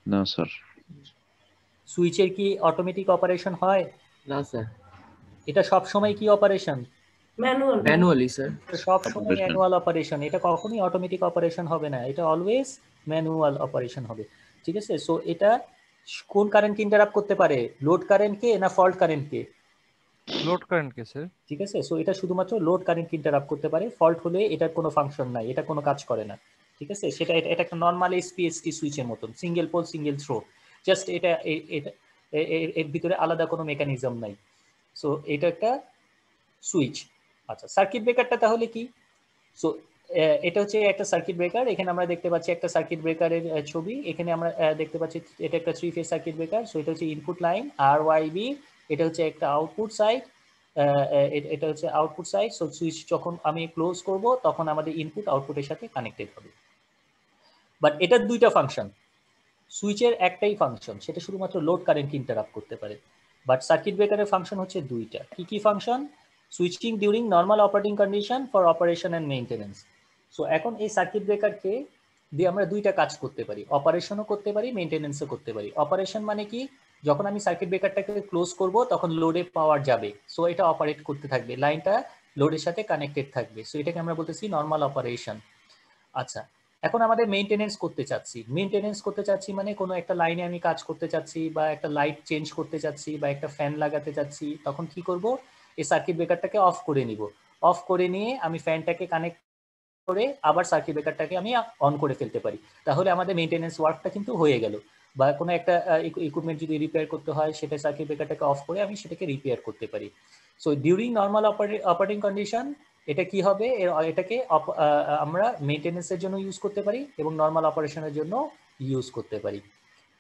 Speaker 5: না স্যার।
Speaker 1: সুইচের কি অটোমেটিক অপারেশন হয়?
Speaker 3: না স্যার।
Speaker 1: এটা সব সময় কি অপারেশন?
Speaker 3: Manually sir.
Speaker 1: সব সময় ম্যানুয়াল অপারেশন, এটা কখনোই অটোমেটিক অপারেশন হবে না, এটা অলওয়েজ ম্যানুয়াল অপারেশন হবে, ঠিক আছে? সো এটা কোন কারেন্টকে ইন্টারাপ্ট করতে পারে? লোড কারেন্টকে না ফল্ট কারেন্টকে?
Speaker 2: লোড কারেন্টকে স্যার।
Speaker 1: ঠিক আছে, সো এটা শুধুমাত্র লোড কারেন্টকে ইন্টারাপ্ট করতে পারে। ফল্ট হলে এটার কোনো ফাংশন নাই, এটা কোনো কাজ করে না, ঠিক আছে? সেটা এটা একটা নর্মাল এসপিএসটি সুইচের মতন, single pole single throw, just এটা এর ভিতরে আলাদা কোনো মেকানিজম নাই। সো এটা একটা সুইচ। আচ্ছা, সার্কিট ব্রেকারটা তাহলে কি? সো এটা হচ্ছে একটা সার্কিট ব্রেকার। এখানে আমরা দেখতে পাচ্ছি একটা সার্কিট ব্রেকারের ছবি। এখানে আমরা দেখতে পাচ্ছি এটা একটা 3 ফেজ সার্কিট ব্রেকার। সো এটা হচ্ছে ইনপুট লাইন আর ওয়াই বি, এটা হচ্ছে একটা আউটপুট সাইড, এটা হচ্ছে আউটপুট সাইড। সো সুইচ যখন আমি ক্লোজ করব তখন আমাদের ইনপুট আউটপুটের সাথে কানেক্টেড হবে। বাট এটার দুইটা ফাংশন, সুইচের একটাই ফাংশন, সেটা শুধুমাত্র লোড কারেন্টকে ইন্টারাপ্ট করতে পারে। বাট সার্কিট ব্রেকারের ফাংশন হচ্ছে দুইটা। কি কি function? Switching during normal operating condition for operation and maintenance. So এখন এই সার্কিট ব্রেকারকে দিয়ে আমরা দুইটা কাজ করতে পারি, অপারেশনও করতে পারি, মেইনটেনেন্সও করতে পারি। অপারেশন মানে কি? যখন আমি সার্কিট ব্রেকারটাকে ক্লোজ করব তখন লোডে পাওয়ার যাবে, সো এটা অপারেট করতে থাকবে, লাইনটা লোডের সাথে কানেক্টেড থাকবে, সো এটাকে আমরা বলতেছি নর্মাল অপারেশন। আচ্ছা, এখন আমাদের মেইনটেনেন্স করতে চাচ্ছি। মেইনটেনেন্স করতে চাচ্ছি মানে কোনো একটা লাইনে আমি কাজ করতে চাচ্ছি, বা একটা লাইট চেঞ্জ করতে চাচ্ছি, বা একটা ফ্যান লাগাতে চাচ্ছি, তখন কি করব? এই সার্কিট ব্রেকারটাকে অফ করে নিব। অফ করে নিয়ে আমি ফ্যানটাকে কানেক্ট করে আবার সার্কিট ব্রেকারটাকে আমি অন করে ফেলতে পারি। তাহলে আমাদের মেইনটেনেন্স ওয়ার্কটা কিন্তু হয়ে গেল। বা কোনো একটা ইকুইপমেন্ট যদি রিপেয়ার করতে হয়, সেটা সার্কিট ব্রেকারটাকে অফ করে আমি সেটাকে রিপেয়ার করতে পারি। So during normal operating condition এটা কি হবে? এটাকে আমরা মেইনটেনেন্সের জন্য ইউজ করতে পারি এবং নর্মাল অপারেশনের জন্য ইউজ করতে পারি।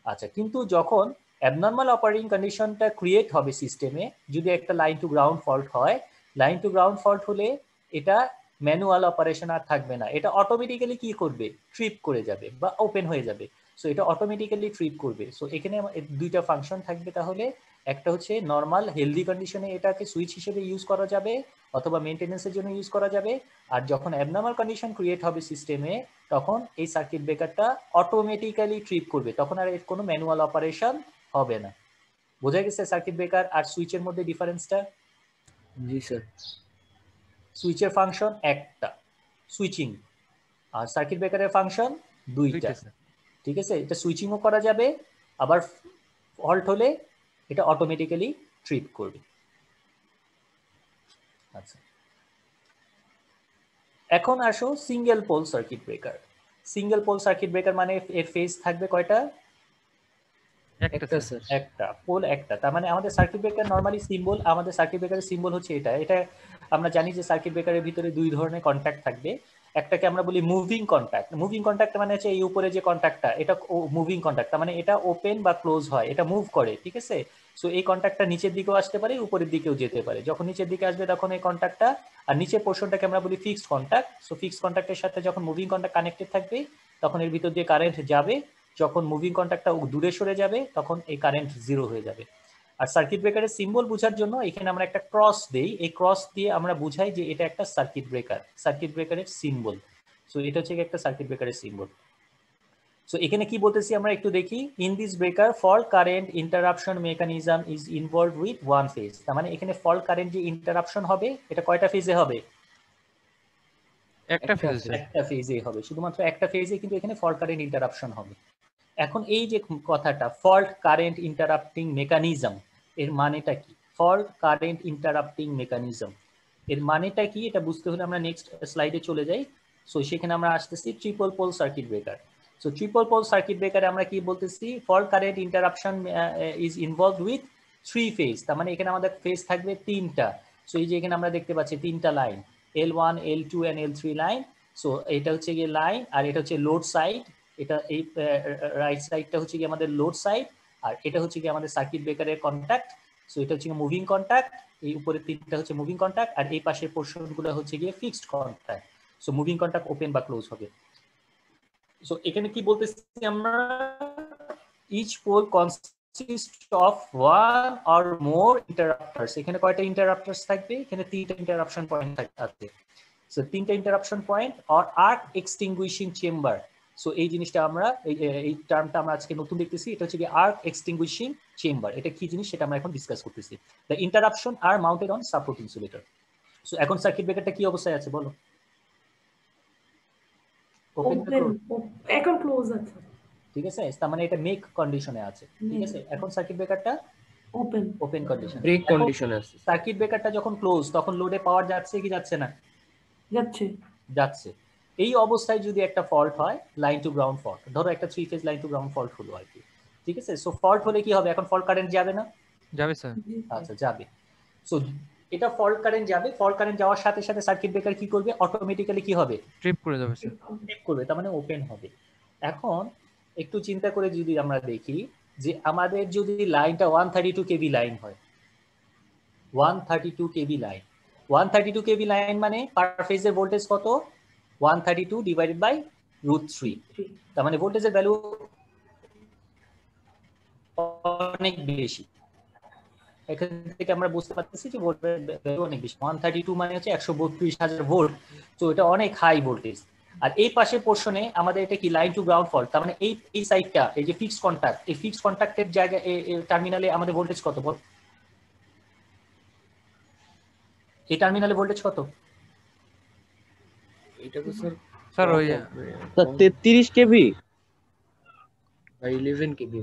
Speaker 1: আচ্ছা, কিন্তু যখন অ্যাবনর্মাল অপারেটিং কন্ডিশনটা ক্রিয়েট হবে সিস্টেমে, যদি একটা লাইন টু গ্রাউন্ড ফল্ট হয়, লাইন টু গ্রাউন্ড ফল্ট হলে এটা ম্যানুয়াল অপারেশন আর থাকবে না, এটা অটোমেটিক্যালি কি করবে? ট্রিপ করে যাবে বা ওপেন হয়ে যাবে। সো এটা অটোমেটিক্যালি ট্রিপ করবে। সো এখানে দুইটা ফাংশন থাকবে তাহলে। একটা হচ্ছে নর্মাল হেলদি কন্ডিশনে এটাকে সুইচ হিসেবে ইউজ করা যাবে অথবা মেইনটেনেন্সের জন্য ইউজ করা যাবে। আর যখন অ্যাবনর্মাল কন্ডিশন ক্রিয়েট হবে সিস্টেমে, তখন এই সার্কিট ব্রেকারটা অটোমেটিক্যালি ট্রিপ করবে, তখন আর এর কোনো ম্যানুয়াল অপারেশন হবে না। বোঝা গেছে সার্কিট ব্রেকার আর সুইচের মধ্যে ডিফারেন্সটা?
Speaker 3: জি স্যার।
Speaker 1: সুইচের ফাংশন একটা, সুইচিং, আর সার্কিট ব্রেকারের ফাংশন দুইটা। ঠিক আছে, এটা সুইচিংও করা যাবে, আবার ফল্ট হলে এটা অটোমেটিক্যালি ট্রিপ করবে। আচ্ছা, এখন আসো single pole circuit breaker. Single pole circuit breaker মানে এর ফেজ থাকবে কয়টা?
Speaker 3: একটা স্যার।
Speaker 1: একটা পোল একটা। তার মানে আমাদের সার্কিট ব্রেকার নরমালি সিম্বল, আমাদের সার্কিট ব্রেকারের সিম্বল হচ্ছে এটা। এটা আমরা জানি যে সার্কিট ব্রেকারের ভিতরে দুই ধরনের কন্ট্যাক্ট থাকবে। একটাকে আমরা বলি মুভিং কন্ট্যাক্ট। মুভিং কন্ট্যাক্ট মানে হচ্ছে এই উপরে যে কন্ট্যাক্টটা, এটা মুভিং কন্ট্যাক্ট, তার মানে এটা ওপেন বা ক্লোজ হয়, এটা মুভ করে। ঠিক আছে, সো এই কন্ট্যাক্টটা নিচের দিকেও আসতে পারে, উপরের দিকেও যেতে পারে। যখন নিচের দিকে আসবে তখন এই কন্ট্যাক্টটা, আর নিচের পোর্শনটাকে আমরা বলি ফিক্সড কন্ট্যাক্ট। সো ফিক্সড কন্ট্যাক্টের সাথে যখন মুভিং কন্ট্যাক্ট কানেক্টেড থাকবে তখন এর ভিতর দিয়ে কারেন্ট যাবে, যখন মুভিং কন্ট্যাক্টটা দূরে সরে যাবে তখন এই কারেন্ট জিরো হয়ে যাবে। আর সার্কিট ব্রেকারের সিম্বল বোঝার জন্য এখানে আমরা একটা ক্রস দেই, এই ক্রস দিয়ে আমরা বুঝাই যে এটা একটা সার্কিট ব্রেকার, সার্কিট ব্রেকারের সিম্বল। সো এটা হচ্ছে একটা সার্কিট ব্রেকারের সিম্বল। সো এখানে কি বলতেছি আমরা একটু দেখি। In this breaker fault current interruption mechanism is involved with one phase. তার মানে এখানে ফল্ট কারেন্ট যে ইন্টারাপশন হবে এটা কয়টা ফেজে হবে?
Speaker 2: একটা
Speaker 1: ফেজে হবে, শুধুমাত্র একটা ফেজে কিন্তু এখানে ফল্ট কারেন্ট ইন্টারাপশন হবে। এখন এই যে কথাটা ফল্ট কারেন্ট ইন্টারাপ্টিং মেকানিজম, এর মানেটা কি? ফল্ট কারেন্ট ইন্টারাপ্টিং মেকানিজম এর মানেটা কি এটা বুঝতে হলে আমরা নেক্সট স্লাইডে চলে যাই। সো সেখানে আমরা আসতেছি triple pole circuit breaker. So triple pole circuit ব্রেকারে আমরা কি বলতেছি? Fault current interruption is involved with three phase. তার মানে এখানে আমাদের ফেজ থাকবে তিনটা। সো এই যে এখানে আমরা দেখতে পাচ্ছি তিনটা line, L1, L2 and L3 line. So এটা হচ্ছে গিয়ে লাইন, আর এটা হচ্ছে লোড সাইড, এটা এই রাইট সাইডটা হচ্ছে কি আমাদের লোড সাইড, আর এটা হচ্ছে কি আমাদের সার্কিট ব্রেকারের কন্ট্যাক্ট। সো এটা হচ্ছে মুভিং কন্ট্যাক্ট, এই উপরের তিনটা হচ্ছে মুভিং কন্ট্যাক্ট, আর এই পাশের পোর্শনগুলো হচ্ছে গিয়ে fixed contact. So moving contact open বা ক্লোজ হবে। সো এখানে কি বলতেছি আমরা? Each pole consist of one or more interrupters. এখানে কয়টা ইন্টারাপ্টারস থাকবে? এখানে তিনটা ইন্টারাপশন পয়েন্ট থাকবে। সো তিনটা interruption point or arc extinguishing chamber. So এই জিনিসটা আমরা এই টার্মটা আমরা আজকে নতুন দেখতেছি, এটা হচ্ছে কি আর্ক এক্সটিংগুইশিং চেম্বার। এটা কি জিনিস সেটা আমরা এখন ডিসকাস করতেছি। The interruption are mounted on support insulator. So এখন সার্কিট ব্রেকারটা কি অবস্থায় আছে বলো? ওপেন,
Speaker 4: এখন ক্লোজ আছে।
Speaker 1: ঠিক আছে, তার মানে এটা মেক কন্ডিশনে আছে। ঠিক আছে, এখন সার্কিট ব্রেকারটা ওপেন কন্ডিশন,
Speaker 3: ব্রেক কন্ডিশনে আছে।
Speaker 1: সার্কিট ব্রেকারটা যখন ক্লোজ তখন লোডে পাওয়ার যাচ্ছে কি যাচ্ছে না? যাচ্ছে। এই অবস্থায় যদি একটা ফল্ট হয়, লাইন টু গ্রাউন্ড ফল্ট, ধরো একটা three phase line to ground fault হলো আর কি। ঠিক আছে, সো ফল্ট হলে কি হবে? এখন ফল্ট কারেন্ট যাবে না?
Speaker 2: যাবে স্যার।
Speaker 1: আচ্ছা, যাবে। সো এটা ফল্ট কারেন্ট যাবে, ফল্ট কারেন্ট যাওয়ার সাথে সাথে সার্কিট ব্রেকার কি করবে? অটোমেটিক্যালি কি হবে?
Speaker 2: ট্রিপ করে যাবে স্যার।
Speaker 1: ট্রিপ করবে, তার মানে ওপেন হবে। এখন একটু চিন্তা করে যদি আমরা দেখি যে আমাদের যদি লাইনটা 132 কেভি লাইন হয়, 132 কেভি লাইন, 132 কেভি লাইন মানে পার ফেজের ভোল্টেজ কত? 132 ডিভাইডেড বাই √3। তার মানে ভোল্টেজের ভ্যালু অনেক বেশি। এখান থেকে আমরা বুঝতে পারতেছি যে ভোল্টেজ ভ্যালু অনেক বেশি। 132 মানে হচ্ছে 132,000 ভোল্ট। তো এটা অনেক হাই ভোল্টেজ। আর এই পাশের পোর্শনে আমাদের এটা কি লাইন টু গ্রাউন্ড ফল্ট, তার মানে এই সাইডটা এই যে ফিক্সড কন্টাক্ট, এই ফিক্সড কন্টাক্টের জায়গায় টার্মিনালে আমাদের ভোল্টেজ কত বল? এই টার্মিনালে ভোল্টেজ কত?
Speaker 3: এটা তো স্যার
Speaker 2: স্যার ওই
Speaker 5: স্যার 33 কেভি।
Speaker 3: 11 কেবি।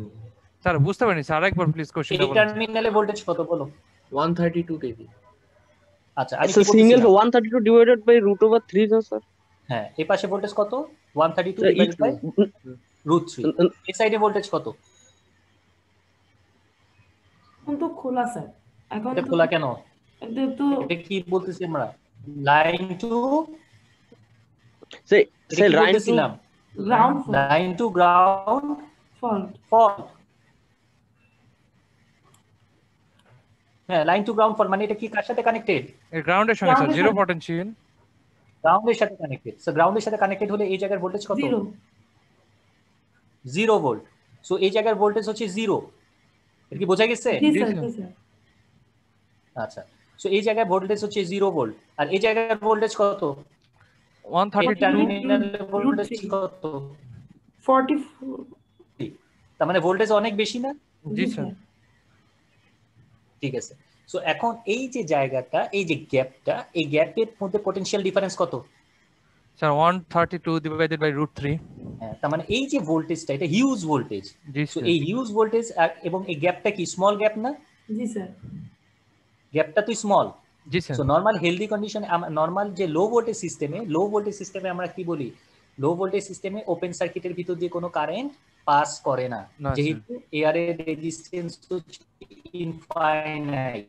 Speaker 2: স্যার বুঝতে পারিনি স্যার, আরেকবার প্লিজ কোশ্চেনটা
Speaker 1: এই
Speaker 2: বলুন।
Speaker 1: টার্মিনালে ভোল্টেজ কত বলো?
Speaker 3: 132 কেবি।
Speaker 1: আচ্ছা আমি
Speaker 5: স্যার
Speaker 1: কি
Speaker 5: সিঙ্গেল
Speaker 1: বলছিলাম?
Speaker 5: 132 ডিভাইডেড বাই √3 না স্যার?
Speaker 1: হ্যাঁ, এই পাশে ভোল্টেজ কত? 132
Speaker 5: স্যার
Speaker 1: ডিভাইডেড বাই √3। এই সাইডে ভোল্টেজ কত?
Speaker 4: এখন তো খোলা স্যার, এখন
Speaker 1: এটা
Speaker 4: তো
Speaker 1: খোলা কেন?
Speaker 4: এটা তো
Speaker 1: এটা কি বলতেছি আমরা? লাইন টু
Speaker 5: স্যার
Speaker 1: এটা
Speaker 5: স্যার
Speaker 1: কি
Speaker 5: লাইন টু
Speaker 1: বলতেছিলাম?
Speaker 4: Ground
Speaker 1: line to ground
Speaker 4: fault.
Speaker 1: Fault. হ্যাঁ, লাইন টু গ্রাউন্ড ফল্ট মানে এটা কি কার সাথে কানেক্টেড?
Speaker 2: এর গ্রাউন্ডের সঙ্গে স্যার
Speaker 4: Ground এর
Speaker 2: জিরো
Speaker 4: সাথে।
Speaker 2: পটেনশিয়াল।
Speaker 1: গ্রাউন্ডের সাথে কানেক্টেড। সো গ্রাউন্ডের সাথে কানেক্টেড হলে এই জায়গার ভোল্টেজ কত?
Speaker 4: 0।
Speaker 1: 0 ভোল্ট। সো এই জায়গার ভোল্টেজ হচ্ছে 0। এটা কি বোঝা গেছে?
Speaker 4: জি
Speaker 2: জি
Speaker 4: স্যার,
Speaker 2: স্যার।
Speaker 4: জি স্যার।
Speaker 1: আচ্ছা, সো এই জায়গায় ভোল্টেজ হচ্ছে 0 ভোল্ট, আর এই জায়গার ভোল্টেজ কত? এই
Speaker 2: 132
Speaker 1: টার্মিনালে ভোল্টেজ
Speaker 4: √3
Speaker 1: কত?
Speaker 4: 44।
Speaker 1: তার মানে ভোল্টেজ অনেক বেশি না?
Speaker 2: জি স্যার।
Speaker 1: ঠিক আছে। সো এখন এই যে জায়গাটা, এই যে গ্যাপটা, এই গ্যাপের মধ্যে পটেনশিয়াল ডিফারেন্স কত?
Speaker 2: Sir 132 divided by √3।
Speaker 1: হ্যাঁ, তার মানে এই যে ভোল্টেজটা এটা হিউজ ভোল্টেজ।
Speaker 2: জি
Speaker 1: সো
Speaker 2: স্যার।
Speaker 1: এই হিউজ ভোল্টেজ এবং এই গ্যাপটা কি স্মল গ্যাপ না?
Speaker 4: জি স্যার।
Speaker 1: গ্যাপটা তো স্মল।
Speaker 2: জি স্যার।
Speaker 1: সো নরমাল হেলদি কন্ডিশনে নরমাল যে লো ভোল্টেজ সিস্টেমে আমরা কি বলি? লো ভোল্টেজ সিস্টেমে ওপেন সার্কিটের ভিতর দিয়ে কোনো কারেন্ট পাস করে না,
Speaker 2: না, স্যার।
Speaker 1: যেহেতু এয়ারের রেজিস্ট্যান্স তো ইনফাইনাইট।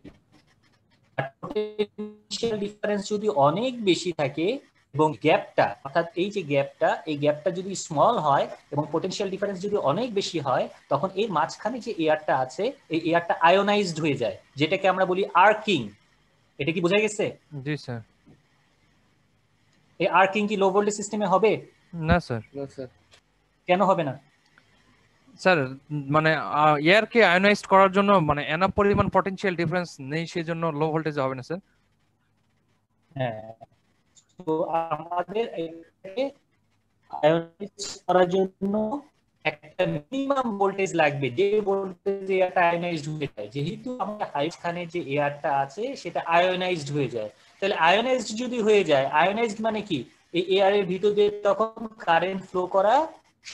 Speaker 1: পটেনশিয়াল ডিফারেন্স যদি অনেক বেশি থাকে এবং গ্যাপটা, অর্থাৎ এই যে গ্যাপটা, এই গ্যাপটা যদি স্মল হয় এবং পটেনশিয়াল ডিফারেন্স যদি অনেক বেশি হয়, তখন এর মাঝখানে যে এয়ারটা আছে এই এয়ারটা আয়োনাইজড হয়ে যায়, যেটাকে আমরা বলি আর্কিং। এটা কি বোঝা গেছে?
Speaker 2: জি স্যার।
Speaker 1: এই আর্কিং কি লো ভোল্টেজ সিস্টেমে হবে?
Speaker 2: না স্যার।
Speaker 3: না স্যার।
Speaker 1: কেন হবে না?
Speaker 2: স্যার মানে এয়ারকে আয়োনাইজড করার জন্য মানে এনাফ পরিমাণ পটেনশিয়াল ডিফারেন্স নেই, সেই জন্য লো ভোল্টেজে হবে না স্যার।
Speaker 1: হ্যাঁ, তো আমাদের এটাকে আয়োনাইজ করার জন্য একটা মিনিমাম ভোল্টেজ লাগবে, যে ভোল্টেজে এয়ারটা আয়োনাইজড হয়ে যায়। যেহেতু আমাদের হাইখানে যে এয়ারটা আছে সেটা আয়োনাইজড হয়ে যায়, তাহলে আয়োনাইজড যদি হয়ে যায়, আয়োনাইজড মানে কি? এই এয়ারের ভিতর দিয়ে তখন কারেন্ট ফ্লো করা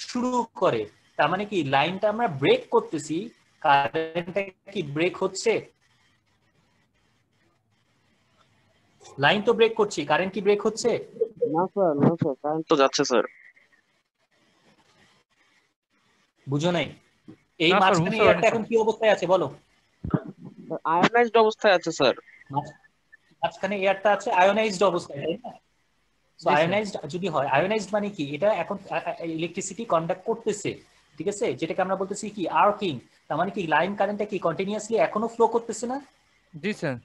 Speaker 1: শুরু করে। তার মানে কি লাইনটা আমরা ব্রেক করতেছি, কারেন্টটা কি ব্রেক হচ্ছে? লাইন তো ব্রেক করছি, কারেন্ট কি ব্রেক হচ্ছে?
Speaker 5: না স্যার, না স্যার, কারেন্ট তো যাচ্ছে স্যার।
Speaker 1: বুঝো নাই? এই
Speaker 2: না স্যার,
Speaker 1: মাঝখানে
Speaker 2: বুঝতে
Speaker 1: এয়ারটা
Speaker 2: পারিনি
Speaker 1: এখন কি অবস্থায় আছে বলো?
Speaker 5: আয়োনাইজড অবস্থায় আছে স্যার।
Speaker 1: মাঝখানে এয়ারটা আছে আয়োনাইজড অবস্থায়, তাই না? সো
Speaker 2: জি, স্যার।
Speaker 1: আয়োনাইজড যদি হয়, আয়োনাইজড মানে কি? এটা এখন ইলেকট্রিসিটি কন্ডাক্ট করতেছে, ঠিক আছে, যেটাকে আমরা বলতেছি কি আর্কিং। তার মানে কি লাইন কারেন্টটা কি কন্টিনিউয়াসলি এখনো ফ্লো করতেছে না?
Speaker 2: জি স্যার।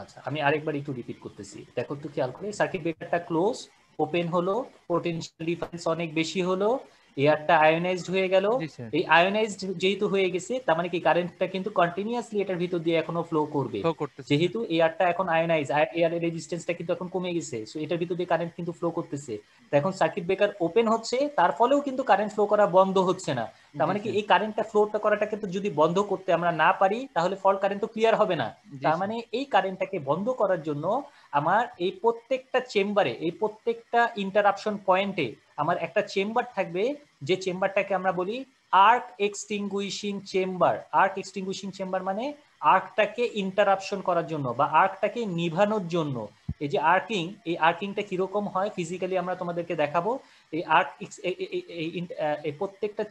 Speaker 1: আচ্ছা, আমি আরেকবার একটু রিপিট করতেছি, দেখো তো খেয়াল করে। সার্কিট ব্রেকারটা ক্লোজ, ওপেন হলো, পটেনশিয়াল ডিফারেন্স অনেক বেশি হলো, এয়ারটা আয়োনাইজড হয়ে গেল।
Speaker 2: জি স্যার।
Speaker 1: এই আয়োনাইজড যেহেতু হয়ে গেছে, তার মানে কি কারেন্টটা কিন্তু কন্টিনিউয়াসলি এটার ভিতর দিয়ে এখনো ফ্লো করবে,
Speaker 2: ফ্লো করতেছে।
Speaker 1: যেহেতু এয়ারটা এখন আয়োনাইজ, এয়ারের রেজিস্ট্যান্সটা কিন্তু এখন কমে গেছে। সো এটার ভিতর দিয়ে কারেন্ট কিন্তু ফ্লো করতেছে। তো এখন সার্কিট ব্রেকার ওপেন হচ্ছে, তার ফলেও কিন্তু কারেন্ট ফ্লো করা বন্ধ হচ্ছে না। তার মানে কি এই কারেন্টটা ফ্লোটা করাটা কিন্তু যদি বন্ধ করতে আমরা না পারি, তাহলে ফল্ট কারেন্ট তো ক্লিয়ার হবে না। তার মানে এই কারেন্টটাকে বন্ধ করার জন্য আমার এই প্রত্যেকটা চেম্বারে, এই প্রত্যেকটা ইন্টারাপশন পয়েন্টে আমার একটা চেম্বার থাকবে, যে চেম্বারটাকে আমরা বলি arc extinguishing chamber. Arc extinguishing chamber মানে আর্কটাকে ইন্টারাপশন করার জন্য বা আর্কটাকে নিভানোর জন্য। এই যে আর্কিং, এই আর্কিংটা কিরকম হয় ফিজিক্যালি আমরা তোমাদেরকে দেখাবো। এই আর্ক এই প্রত্যেকটা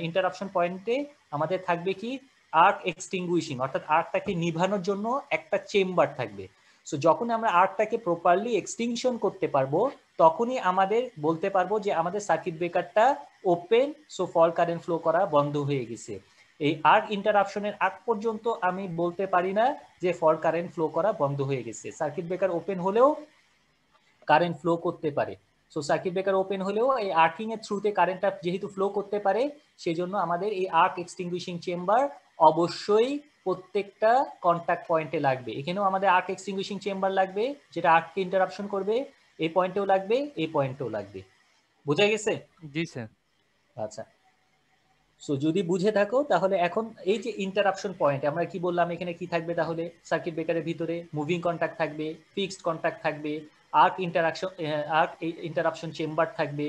Speaker 1: ইন্টারাপশন পয়েন্টে আমাদের থাকবে কি আর্ক এক্সটিংগুইশিং, অর্থাৎ আর্কটাকে নিভানোর জন্য একটা চেম্বার থাকবে। সো যখন আমরা আর্কটাকে প্রপারলি এক্সটিংশন করতে পারবো, তখনই আমাদের বলতে পারবো যে আমাদের সার্কিট ব্রেকারটা open, so fault current flow করা বন্ধ হয়ে গেছে। এই আর্ক ইন্টারাপশনের আগ পর্যন্ত আমি বলতে পারি না যে ফল্ট কারেন্ট ফ্লো করা বন্ধ হয়ে গেছে। সার্কিট ব্রেকার ওপেন হলেও কারেন্ট ফ্লো করতে পারে। সো সার্কিট ব্রেকার ওপেন হলেও এই আর্কিং এর থ্রুতে কারেন্টটা যেহেতু ফ্লো করতে পারে, সেই জন্য আমাদের এই আর্ক এক্সটিংগুইশিং চেম্বার অবশ্যই প্রত্যেকটা কন্টাক্ট পয়েন্টে লাগবে। এখানেও আমাদের আর্ক এক্সটিংগুইশিং চেম্বার লাগবে, যেটা আর্ককে ইন্টারাপশন করবে। এই পয়েন্টেও লাগবে, এই পয়েন্টেও লাগবে। বোঝা গেছে?
Speaker 2: জি স্যার।
Speaker 1: আচ্ছা, সো যদি বুঝে থাকো তাহলে এখন এই যে ইন্টারাপশন পয়েন্ট আমরা কি বললাম, এখানে কি থাকবে তাহলে? সার্কিট ব্রেকারের ভিতরে মুভিং কন্টাক্ট থাকবে, ফিক্সড কন্টাক্ট থাকবে, আর্ক ইন্টারাপশন চেম্বার থাকবে,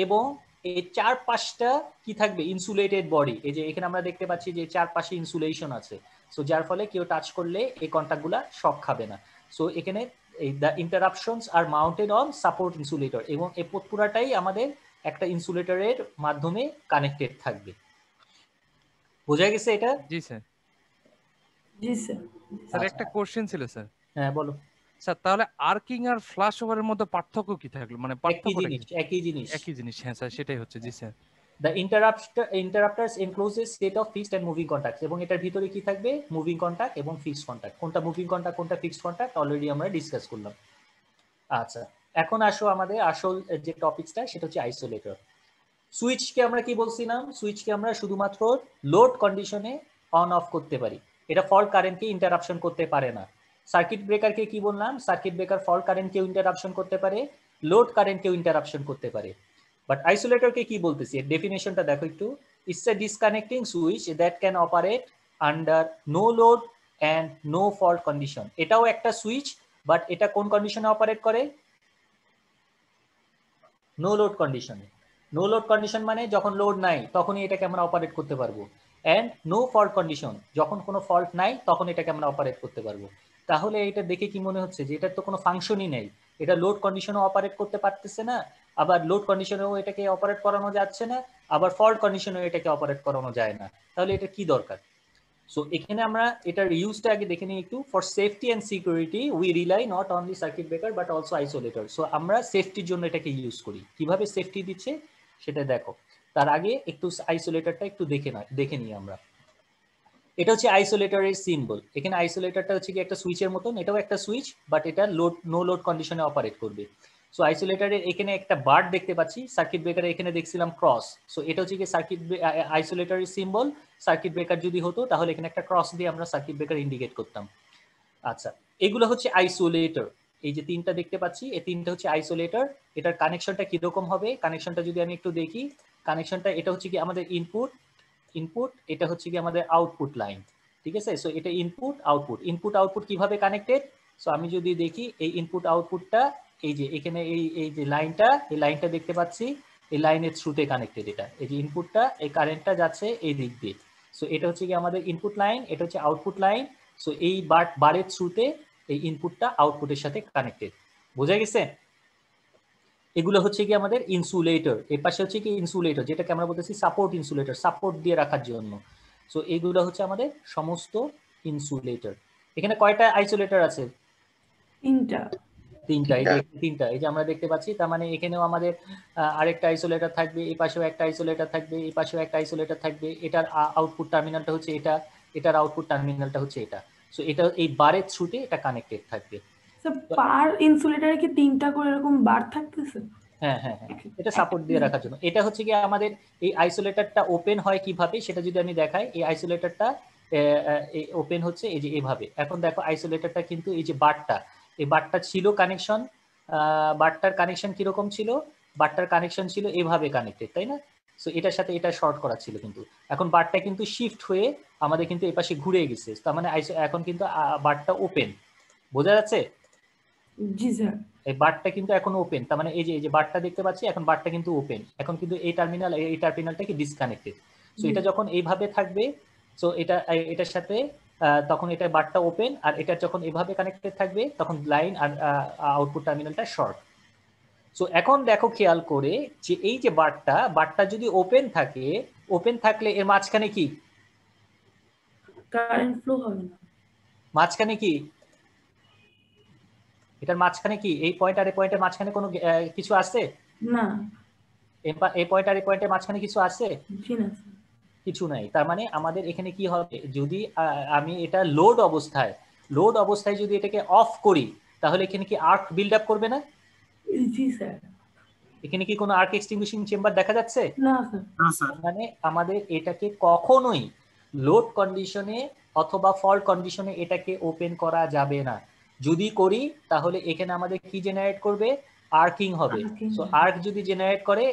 Speaker 1: এবং এই 4-5টা কি থাকবে? Insulated body. এই যে এখানে আমরা দেখতে পাচ্ছি যে 4 পাশে ইনসুলেশন আছে, সো যার ফলে কেউ টাচ করলে এই কন্টাক্টগুলা শক খাবে না। সো এখানে এই the interruptions are mounted on support insulator, এবং এই পুরাটাই আমাদের একটা ইনসুলেটরের মাধ্যমে কানেক্টেড থাকবে। বোঝা গেছে এটা?
Speaker 2: জি স্যার।
Speaker 4: জি স্যার।
Speaker 2: স্যার একটা কোশ্চেন ছিল স্যার।
Speaker 1: হ্যাঁ বলো।
Speaker 2: স্যার তাহলে আর্কিং আর ফ্ল্যাশ ওভারের মধ্যে পার্থক্য কি থাকলো? মানে পার্থক্যটা কি?
Speaker 1: একই জিনিস।
Speaker 2: একই জিনিস, হ্যাঁ স্যার সেটাই হচ্ছে। জি sir.
Speaker 1: The interrupters encloses state of fixed and moving contacts, এবং এটার ভিতরে কি থাকবে? মুভিং কন্টাক্ট এবং ফিক্সড কন্টাক্ট। কোনটা মুভিং কন্টাক্ট কোনটা ফিক্সড কন্টাক্ট অলরেডি আমরা ডিসকাস করলাম। আচ্ছা, এখন আসো আমাদের আসল যে টপিকসটা, সেটা হচ্ছে আইসোলেটর। সুইচকে আমরা কি বলছিলাম? সুইচকে আমরা শুধুমাত্র লোড কন্ডিশনে অন অফ করতে পারি, এটা ফল্ট কারেন্টকে ইন্টারাপশন করতে পারে না। সার্কিট ব্রেকারকে কি বললাম? সার্কিট ব্রেকার ফল্ট কারেন্টকেও ইন্টারাপশন করতে পারে, লোড কারেন্টকেও ইন্টারাপশন করতে পারে। বাট আইসোলেটরকে কি বলতেছি, এর ডেফিনেশনটা দেখো একটু। It's a disconnecting switch that can operate under no load and no fault condition. এটাও একটা সুইচ, বাট এটা কোন কন্ডিশনে অপারেট করে? নো লোড কন্ডিশনে। নো লোড কন্ডিশন মানে যখন লোড নাই তখনই এটাকে আমরা অপারেট করতে পারবো, অ্যান্ড নো ফল্ট কন্ডিশন, যখন কোনো ফল্ট নাই তখন এটাকে আমরা অপারেট করতে পারবো। তাহলে এটা দেখে কি মনে হচ্ছে যে এটার তো কোনো ফাংশনই নেই, এটা লোড কন্ডিশনও অপারেট করতে পারতেছে না, আবার লোড কন্ডিশনেও এটাকে অপারেট করানো যাচ্ছে না, আবার ফল্ট কন্ডিশনেও এটাকে অপারেট করানো যায় না। তাহলে এটা কি দরকার? সো এখানে আমরা এটার ইউজটা আগে দেখে নিই একটু। For safety and security we rely not only circuit breaker but also isolator. So আমরা সেফটির জন্য এটাকে ইউজ করি। কিভাবে সেফটি দিচ্ছে সেটা দেখো। তার আগে একটু আইসোলেটরটা একটু দেখে নিই আমরা। এটা হচ্ছে আইসোলেটরের সিম্বল। এখানে আইসোলেটরটা হচ্ছে কি একটা সুইচের মতন, এটাও একটা সুইচ, বাট এটা নো লোড কন্ডিশনে অপারেট করবে। সো আইসোলেটরের এখানে একটা বার্ড দেখতে পাচ্ছি, সার্কিট ব্রেকারে এখানে দেখছিলাম ক্রস। সো এটা হচ্ছে কি আইসোলেটরের সিম্বল। সার্কিট ব্রেকার যদি হতো তাহলে এখানে একটা ক্রস দিয়ে আমরা সার্কিট ব্রেকার ইন্ডিকেট করতাম। আচ্ছা, এগুলো হচ্ছে আইসোলেটর। এই যে তিনটা দেখতে পাচ্ছি, এই তিনটা হচ্ছে আইসোলেটর। এটার কানেকশনটা কিরকম হবে? কানেকশনটা যদি আমি একটু দেখি, কানেকশনটা এটা হচ্ছে কি আমাদের ইনপুট, এটা হচ্ছে কি আমাদের আউটপুট লাইন। ঠিক আছে? সো এটা ইনপুট আউটপুট কিভাবে কানেক্টেড? সো আমি যদি দেখি এই ইনপুট আউটপুটটা, এই যে এখানে এই যে লাইনটা, এই লাইনটা দেখতে পাচ্ছি, এই লাইনের থ্রুতে কানেক্টেড। এটা এই যে ইনপুটটা, এই কারেন্টটা যাচ্ছে এই দিক দিয়ে। সো এটা হচ্ছে কি আমাদের ইনপুট লাইন, এটা হচ্ছে আউটপুট লাইন। সো এই বারের থ্রুতে এই ইনপুটটা আউটপুটের সাথে কানেক্টেড। বোঝা গেছে? এগুলো হচ্ছে কি আমাদের ইনসুলেটর। এর পাশে হচ্ছে কি ইনসুলেটর, যেটাকে আমরা বলতেছি সাপোর্ট ইনসুলেটর, সাপোর্ট দিয়ে রাখার জন্য। সো এইগুলো হচ্ছে আমাদের সমস্ত ইনসুলেটর। এখানে কয়টা আইসোলেটর আছে? তিনটা। এই যে তিনটা, এই যে আমরা দেখতে পাচ্ছি। তার মানে এখানেও আমাদের আরেকটা আইসোলেটর থাকবে, এই পাশেও একটা আইসোলেটর থাকবে, এই পাশেও একটা আইসোলেটর থাকবে। এটার আউটপুট টার্মিনালটা হচ্ছে এটা, এটার আউটপুট টার্মিনালটা হচ্ছে এটা। সো এটা এই বারের থ্রুতে এটা কানেক্টেড থাকবে।
Speaker 4: পার ইনসুলেটরে কি তিনটা করে এরকম বার থাকতেছে?
Speaker 1: হ্যাঁ, এটা সাপোর্ট দিয়ে রাখার জন্য। এটা হচ্ছে কি আমাদের এই আইসোলেটরটা ওপেন হয় কিভাবে সেটা যদি আমি দেখাই। এই আইসোলেটরটা ওপেন হচ্ছে এই যে এভাবে। এখন দেখো আইসোলেটরটা কিন্তু এই যে এই বারটা ছিল কানেকশন, বারটার কানেকশন কিরকম ছিল? বারটার কানেকশন ছিল এভাবে কানেক্টেড, তাই না? সো এটার সাথে এটা শর্ট করা ছিল, কিন্তু এখন বারটা কিন্তু শিফট হয়ে আমাদের কিন্তু এই পাশে ঘুরে গেছে। তার মানে এখন কিন্তু বারটা ওপেন। বোঝা যাচ্ছে?
Speaker 4: জি স্যার।
Speaker 1: এই বারটা কিন্তু এখন ওপেন। তার মানে এই যে বারটা দেখতে পাচ্ছি, এখন বারটা কিন্তু ওপেন। এখন কিন্তু এই টার্মিনালটা কি ডিসকানেক্টেড। সো এটা যখন এইভাবে থাকবে, সো এটার সাথে তখন এটা বারটা ওপেন, আর এটা যখন এভাবে কানেক্টেড থাকবে তখন লাইন আর আউটপুট টার্মিনালটা শর্ট। সো এখন দেখো খেয়াল করে যে এই যে বারটা যদি ওপেন থাকলে এর মাঝখানে কি?
Speaker 4: কারেন্ট ফ্লো হবে না।
Speaker 1: মাঝখানে কি? এটার মাঝখানে কি? এই পয়েন্ট আর এই পয়েন্টের মাঝখানে কোনো কিছু আছে
Speaker 4: না?
Speaker 1: এই পয়েন্ট আর এই পয়েন্টের মাঝখানে কিছু আছে?
Speaker 4: জি না স্যার।
Speaker 1: কিছু নাই। তার মানে আমাদের এখানে কি হবে, যদি আমি এটা লোড অবস্থায় যদি এটাকে অফ করি, তাহলে এখানে কি আর্ক বিল্ড আপ করবে না?
Speaker 4: জি স্যার।
Speaker 1: এখানে কি কোনো আর্ক এক্সটিংগুইশিং চেম্বার দেখা যাচ্ছে?
Speaker 4: না স্যার।
Speaker 1: মানে আমাদের এটাকে কখনোই লোড কন্ডিশনে অথবা ফল্ট কন্ডিশনে এটাকে ওপেন করা যাবে না। যদি করি তাহলে এখানে আমাদের কি জেনারেট করবে? আর্কিং হবে। সো আর্ক যদি জেনারেট করে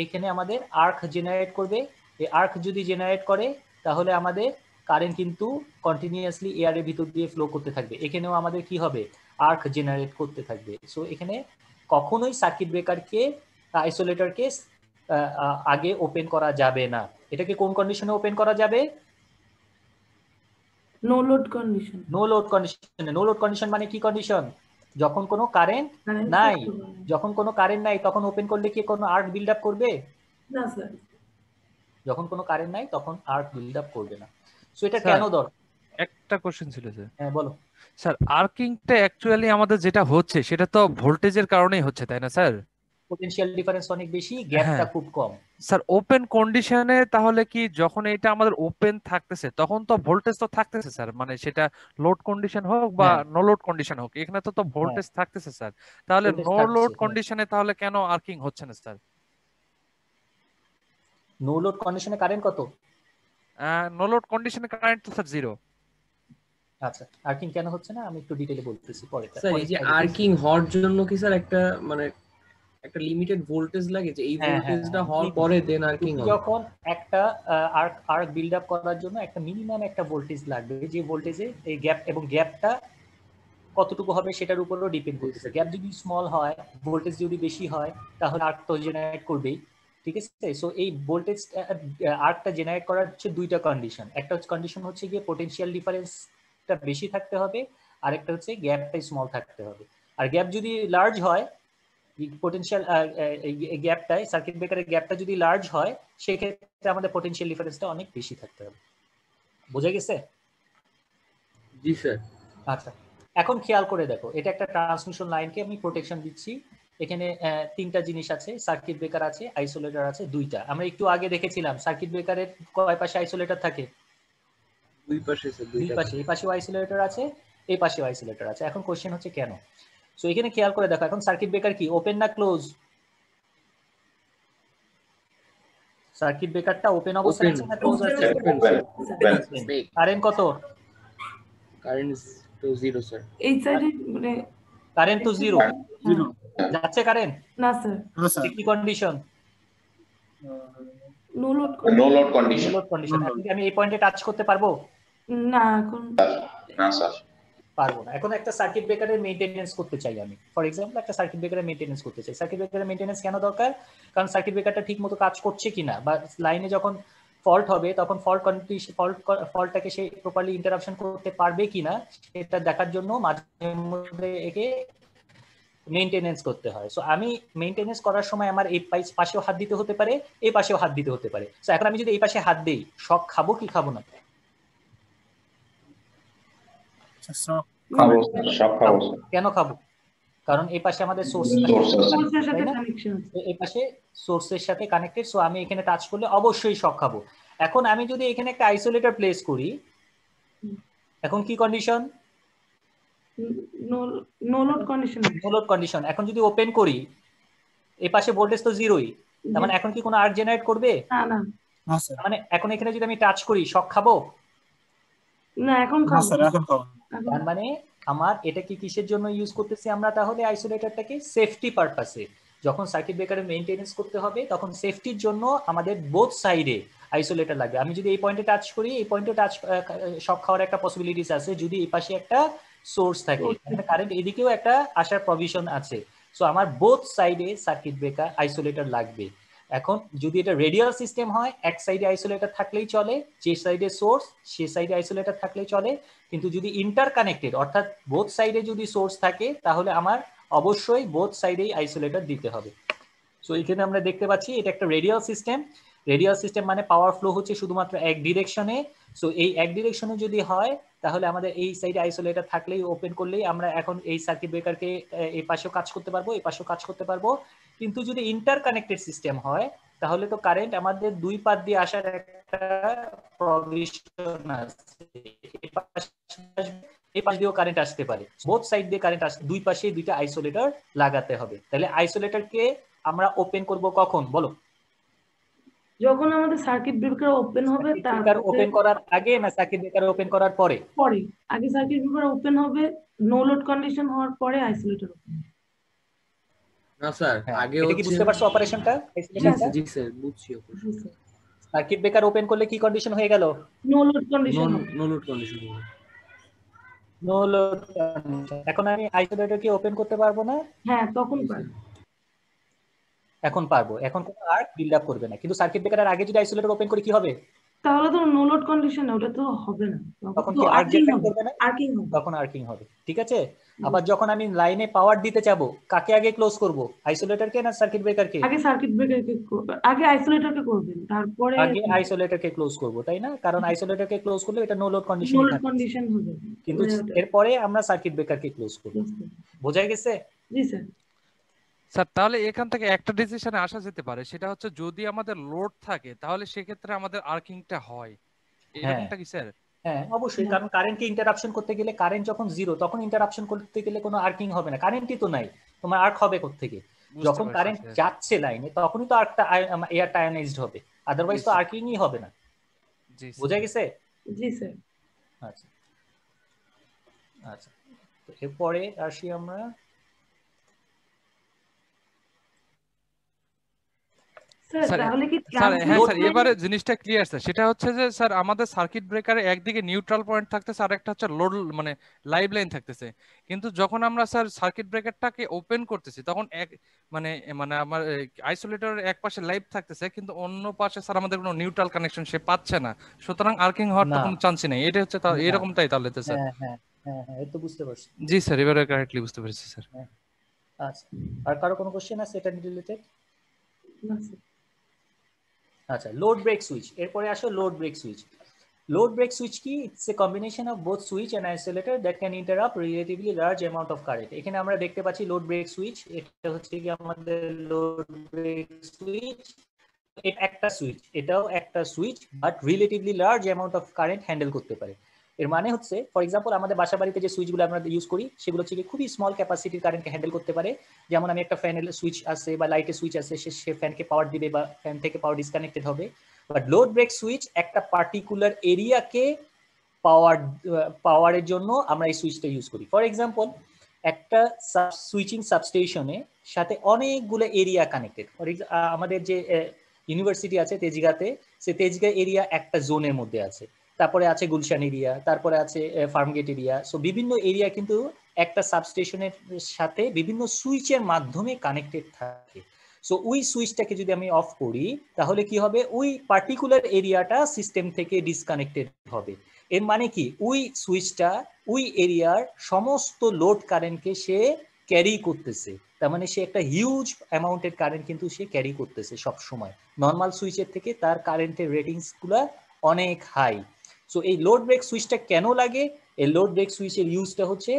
Speaker 1: এখানে আমাদের আর্ক জেনারেট করবে। এই আর্ক যদি জেনারেট করে তাহলে আমাদের কারেন্ট কিন্তু কন্টিনিউয়াসলি এয়ারের ভিতর দিয়ে ফ্লো করতে থাকবে। এখানেও আমাদের কি হবে? আর্ক জেনারেট করতে থাকবে। সো এখানে কখনোই সার্কিট ব্রেকারকে আইসোলেটরকে আগে ওপেন করা যাবে না। এটাকে কোন কন্ডিশনে ওপেন করা যাবে?
Speaker 4: No load condition.
Speaker 1: No load কন্ডিশনে। নো লোড কন্ডিশন মানে কি কন্ডিশন? যখন কোনো কারেন্ট নাই। যখন কোনো কারেন্ট নাই তখন ওপেন করলে কি কোনো আর্ক বিল্ড আপ করবে?
Speaker 4: না স্যার।
Speaker 1: যখন কোনো কারেন্ট নাই তখন আর্ক বিল্ড আপ করবে না। সো এটা কেন দরকার?
Speaker 2: একটা কোশ্চেন ছিল স্যার।
Speaker 1: হ্যাঁ বলো
Speaker 2: স্যার, আর্কিংটা অ্যাকচুয়ালি আমাদের যেটা হচ্ছে সেটা তো ভোল্টেজের কারণেই হচ্ছে, তাই না স্যার?
Speaker 1: পোটেনশিয়াল ডিফারেন্স অনেক বেশি, গ্যাপটা খুব কম।
Speaker 2: স্যার, ওপেন কন্ডিশনে তাহলে কি যখন এটা আমাদের ওপেন থাকতেছে তখন তো ভোল্টেজ তো থাকতেছে স্যার, মানে সেটা লোড কন্ডিশন হোক বা নো লোড কন্ডিশন হোক, এখানে তো ভোল্টেজ থাকতেছে স্যার। তাহলে নো লোড কন্ডিশনে তাহলে কেন আর্কিং হচ্ছে না স্যার?
Speaker 1: নো লোড কন্ডিশনে কারেন্ট কত?
Speaker 2: নো লোড কন্ডিশনে কারেন্ট তো স্যার 0।
Speaker 1: আচ্ছা, আর্কিং কেন হচ্ছে না আমি একটু ডিটেইলে বলতেছি পরে।
Speaker 3: স্যার এই যে আর্কিং হওয়ার জন্য কি স্যার একটা মানে একটা লিমিটেড ভোল্টেজ লাগে, যে এই ভোল্টেজটা হওয়ার পরে দেন আর্কিং হবে?
Speaker 1: যখন একটা আর্ক বিল্ড আপ করার জন্য একটা মিনিমাম একটা ভোল্টেজ লাগবে, যে ভোল্টেজে এই গ্যাপ এবং গ্যাপটা কতটুকু হবে সেটার উপরও ডিপেন্ড করতেছে। গ্যাপ যদি স্মল হয়, ভোল্টেজ যদি বেশি হয়, তাহলে আর্ক তো জেনারেট করবেই, ঠিক আছে? সো এই ভোল্টেজ আর্কটা জেনারেট করার হচ্ছে দুইটা কন্ডিশন। একটা হচ্ছে কন্ডিশন হচ্ছে গিয়ে পোটেনশিয়াল ডিফারেন্সটা বেশি থাকতে হবে, আরেকটা হচ্ছে গ্যাপটা স্মল থাকতে হবে। আর গ্যাপ যদি লার্জ হয়, পোটেনশিয়াল গ্যাপটাই সার্কিট ব্রেকারের গ্যাপটা যদি লার্জ হয়, সেক্ষেত্রে আমাদের পোটেনশিয়াল ডিফারেন্সটা অনেক বেশি থাকতে হবে। বোঝা গেছে?
Speaker 3: জি স্যার।
Speaker 1: আচ্ছা, এখন খেয়াল করে দেখো, এটা একটা ট্রান্সমিশন লাইনকে আমি প্রোটেকশন দিচ্ছি। এখানে তিনটা জিনিস আছে, সার্কিট ব্রেকার আছে, আইসোলেটর আছে দুইটা। আমরা একটু আগে দেখেছিলাম সার্কিট ব্রেকারের কয় পাশে আইসোলেটর থাকে?
Speaker 3: দুই পাশে স্যার,
Speaker 1: দুই পাশে। এই পাশেও আইসোলেটর আছে, এই পাশেও আইসোলেটর আছে। এখন কোশ্চেন হচ্ছে কেন? সো এখানে খেয়াল করে দেখো, এখন সার্কিট ব্রেকার কি ওপেন না ক্লোজ? সার্কিট ব্রেকারটা ওপেন অবস্থায় আছে না ক্লোজ আছে? কারেন্ট কত?
Speaker 3: কারেন্ট তো 0 স্যার।
Speaker 4: এই সাইডে মানে
Speaker 1: কারেন্ট তো 0 যাচ্ছে কারেন্ট?
Speaker 4: না স্যার।
Speaker 1: কি কন্ডিশন?
Speaker 4: No load
Speaker 1: condition. আমি এই পয়েন্টে টাচ করতে পারবো
Speaker 4: না এখন?
Speaker 6: না স্যার,
Speaker 1: পারবো না। এখন একটা সার্কিট ব্রেকারের মেইনটেনেন্স করতে চাই আমি, ফর এক্সাম্পল একটা সার্কিট ব্রেকারের মেইনটেনেন্স করতে চাই। সার্কিট ব্রেকারের মেইনটেনেন্স কেন দরকার? কারণ সার্কিট ব্রেকারটা ঠিক মতো কাজ করছে কিনা, বা লাইনে যখন ফল্ট হবে তখন ফল্টটাকে সে প্রপারলি ইন্টারাপশন করতে পারবে কিনা সেটা দেখার জন্য মাঝে মধ্যে একে মেইনটেনেন্স করতে হয়। সো আমি মেইনটেনেন্স করার সময় আমার এই পাশেও হাত দিতে হতে পারে, এই পাশেও হাত দিতে হতে পারে। সো এখন আমি যদি এই পাশে হাত দেই, শক খাবো কি খাবো না? কেন খাবো? কারণ এই পাশে আমাদের এই পাশে সোর্সের সাথে কানেক্টেড। সো আমি এখানে টাচ করলে অবশ্যই শক খাবো। এখন আমি যদি এখানে একটা আইসোলেটর প্লেস করি, এখন কি condition?
Speaker 4: No load condition.
Speaker 1: No load condition. এখন যদি ওপেন করি, এই পাশে ভোল্টেজ তো 0ই, তার মানে এখন কি কোনো আর্ক জেনারেট করবে?
Speaker 4: না।
Speaker 1: মানে এখন এখানে যদি আমি টাচ করি, শক খাবো
Speaker 4: না? এখন খাবো।
Speaker 1: তার মানে আমার এটা কি কিসের জন্য ইউজ করতেছি আমরা? তাহলে আইসোলেটরটাকে সেফটি পারপাসে। যখন সার্কিট ব্রেকারের মেইনটেনেন্স করতে হবে তখন সেফটির জন্য আমাদের বোথ সাইডে আইসোলেটর লাগবে। আমি যদি এই পয়েন্টে টাচ করি, এই পয়েন্টে টাচ শক খাওয়ার একটা পসিবিলিটিস আছে যদি এই পাশে একটা সোর্স থাকে, কারেন্ট এদিকেও একটা আসার প্রভিশন আছে। সো আমার বোথ সাইডে সার্কিট ব্রেকার আইসোলেটর লাগবে। এখন যদি এটা রেডিয়াল সিস্টেম হয়, এক সাইডে আইসোলেটর থাকলেই চলে, যে সাইডে সোর্স সে সাইডে আইসোলেটর থাকলেই চলে। কিন্তু যদি ইন্টারকানেক্টেড অর্থাৎ বোথ সাইডে যদি সোর্স থাকে, তাহলে আমার অবশ্যই বোথ সাইডেই আইসোলেটর দিতে হবে। সো এখানে আমরা দেখতে পাচ্ছি এটা একটা রেডিয়াল সিস্টেম। রেডিয়াল সিস্টেম মানে পাওয়ার ফ্লো হচ্ছে শুধুমাত্র এক ডিরেকশনে। সো এই এক ডিরেকশনে যদি হয়, তাহলে আমাদের এই সাইডে আইসোলেটর থাকলেই, ওপেন করলেই আমরা এখন এই সার্কিট ব্রেকারকে এই পাশেও কাজ করতে পারবো, এই পাশেও কাজ করতে পারবো। কিন্তু যদি ইন্টারকানেক্টেড সিস্টেম হয়, তাহলে তো কারেন্ট আমাদের দুই পাশ দিয়ে আসার একটা প্রভিশন আছে। এই পাশ দিয়েও কারেন্ট আসতে পারে, বোথ সাইড দিয়ে কারেন্ট আসতে, দুই পাশে দুইটা আইসোলেটর লাগাতে হবে। তাহলে আইসোলেটরকে আমরা ওপেন করব কখন বলো?
Speaker 4: যখন আমাদের সার্কিট ব্রেকার ওপেন হবে
Speaker 1: সার্কিট ব্রেকার
Speaker 4: তারপরে
Speaker 1: ওপেন করার আগে না সার্কিট ব্রেকার ওপেন করার পরে?
Speaker 4: পরে, আগে সার্কিট ব্রেকার ওপেন হবে, নো লোড কন্ডিশন হওয়ার পরে আইসোলেটর ওপেন।
Speaker 3: না স্যার,
Speaker 1: হ্যাঁ,
Speaker 3: আগে
Speaker 1: এটা কি
Speaker 3: হচ্ছে
Speaker 1: বুঝতে পারছো অপারেশনটা?
Speaker 3: জি স্যার বুঝছি।
Speaker 4: জি স্যার,
Speaker 1: সার্কিট ব্রেকার ওপেন করলে কি কন্ডিশন হয়ে গেল?
Speaker 4: নো লোড কন্ডিশন হবে।
Speaker 3: No load condition.
Speaker 1: No load condition. এখন আমি আইসোলেটর কি ওপেন করতে পারবো না?
Speaker 4: হ্যাঁ, তখন পারবে।
Speaker 1: এখন পারবো, এখন কোনো আর্ক বিল্ড আপ করবে না। কিন্তু সার্কিট ব্রেকারের আগে যদি আইসোলেটর ওপেন করি কি হবে?
Speaker 4: তাহলে তো নো লোড কন্ডিশন, ওটা তো হবে না,
Speaker 1: তখন
Speaker 4: তো
Speaker 1: কি আর্ক
Speaker 4: আর্কিং
Speaker 1: জেনারেট
Speaker 4: হবে,
Speaker 1: করবে না?
Speaker 4: আর্কিং হবে।
Speaker 1: তখন আর্কিং হবে, ঠিক আছে। আবার যখন আমি লাইনে পাওয়ার দিতে যাব, কাকে আগে ক্লোজ করব? আইসোলেটরকে না সার্কিট ব্রেকারকে?
Speaker 4: আগে সার্কিট ব্রেকারকে করবে, আগে আইসোলেটরকে করবেন, তারপরে
Speaker 1: আগে আইসোলেটরকে ক্লোজ করব, তাই না? কারণ আইসোলেটরকে ক্লোজ করলে এটা নো লোড
Speaker 4: নো
Speaker 1: কন্ডিশনে
Speaker 4: লোড
Speaker 1: থাকে।
Speaker 4: কন্ডিশন হবে।
Speaker 1: কিন্তু এরপরে আমরা সার্কিট ব্রেকারকে ক্লোজ করব। বোঝা গেছে?
Speaker 4: জি স্যার।
Speaker 2: স্যার তাহলে এখান থেকে একটা ডিসিশনে আসা যেতে পারে, সেটা হচ্ছে যদি আমাদের লোড থাকে তাহলে সেক্ষেত্রে আমাদের আর্কিংটা হয়, এরকমটা কি স্যার?
Speaker 1: হ্যাঁ অবশ্যই, কারণ কারেন্টকে ইন্টারাপশন করতে গেলে, কারেন্ট যখন জিরো তখন ইন্টারাপশন করতে গেলে কোনো আর্কিং হবে না, কারেন্টই তো নাই, তোমার আর্ক হবে কোত্থেকে? যখন কারেন্ট যাচ্ছে লাইনে তখনই তো আর্কটা এয়ারটা আয়োনাইজড হবে, আদারওয়াইজ তো আর্কিংই হবে না। বোঝা গেছে?
Speaker 4: জি স্যার।
Speaker 1: আচ্ছা আচ্ছা, তো এরপরে আসি আমরা
Speaker 2: এবারে জিনিসটা ক্লিয়ার স্যার। সেটা হচ্ছে যে স্যার আমাদের সার্কিট ব্রেকারে একদিকে নিউট্রাল পয়েন্ট থাকতেছে আর একটা হচ্ছে লোড মানে লাইভ লাইন থাকতেছে, কিন্তু যখন আমরা স্যার সার্কিট ব্রেকারটাকে ওপেন করতেছি তখন এক মানে মানে আমার আইসোলেটরের এক পাশে লাইভ থাকতেছে কিন্তু অন্য পাশে স্যার আমাদের কোনো নিউট্রাল কানেকশন সে পাচ্ছে না, সুতরাং আর্কিং হওয়ার তো কোনো চান্সই নেই। এটা হচ্ছে এরকমটাই তাহলে তো স্যার?
Speaker 1: হ্যাঁ হ্যাঁ হ্যাঁ হ্যাঁ, এই তো বুঝতে পারছি।
Speaker 2: জি স্যার, এবারে কারেক্টলি বুঝতে পেরেছি স্যার।
Speaker 1: আচ্ছা, আর কারো কোনো কোশ্চেন আছে এটা রিলেটেড?
Speaker 4: না স্যার।
Speaker 1: আচ্ছা, লোড ব্রেক সুইচ, এরপরে আসো load break switch. Load break switch কি? It's a combination of both switch and isolator that can interrupt relatively large amount of current. এখানে আমরা দেখতে পাচ্ছি লোড ব্রেক সুইচ, এটা হচ্ছে কি আমাদের লোড ব্রেক সুইচ, এটা একটা সুইচ, এটাও একটা switch, but relatively large amount of current handle করতে পারে। এর মানে হচ্ছে, ফর এক্সাম্পল আমাদের বাসা বাড়িতে যে সুইচগুলো আমরা ইউজ করি সেগুলো হচ্ছে খুবই স্মল ক্যাপাসিটির কারেন্টকে হ্যান্ডেল করতে পারে। যেমন আমি একটা ফ্যানের সুইচ আছে বা লাইটের সুইচ আছে, সে ফ্যানকে পাওয়ার দিবে বা ফ্যান থেকে পাওয়ার ডিসকানেক্টেড হবে। বাট লোড ব্রেক সুইচ একটা পার্টিকুলার এরিয়াকে পাওয়ারের জন্য আমরা এই সুইচটা ইউজ করি। ফর এক্সাম্পল, একটা সুইচিং সাবস্টেশনে সাথে অনেকগুলো এরিয়া কানেক্টেড। আমাদের যে ইউনিভার্সিটি আছে তেজগাঁতে, সে তেজগাঁ এরিয়া একটা জোনের মধ্যে আছে, তারপরে আছে গুলশান এরিয়া, তারপরে আছে ফার্মগেট এরিয়া। সো বিভিন্ন এরিয়া কিন্তু একটা সাবস্টেশনের সাথে বিভিন্ন সুইচের মাধ্যমে কানেক্টেড থাকে। সো ওই সুইচটাকে যদি আমি অফ করি তাহলে কি হবে? ওই পার্টিকুলার এরিয়াটা সিস্টেম থেকে ডিসকানেক্টেড হবে। এর মানে কি? ওই সুইচটা ওই এরিয়ার সমস্ত লোড কারেন্টকে সে ক্যারি করতেছে, তার মানে সে একটা হিউজ অ্যামাউন্টের কারেন্ট কিন্তু সে ক্যারি করতেছে সব সময়। নর্মাল সুইচের থেকে তার কারেন্টের রেটিংস গুলা অনেক হাই। সো এই লোড ব্রেক সুইচটা কেন লাগে? এই লোড ব্রেক সুইচের ইউজটা হচ্ছে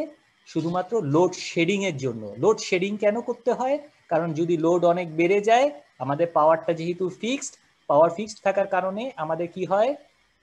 Speaker 1: শুধুমাত্র লোড শেডিং এর জন্য। লোড শেডিং কেন করতে হয়? কারণ যদি লোড অনেক বেড়ে যায়, আমাদের পাওয়ারটা যেহেতু ফিক্সড, পাওয়ার ফিক্সড থাকার কারণে আমাদের কি হয়?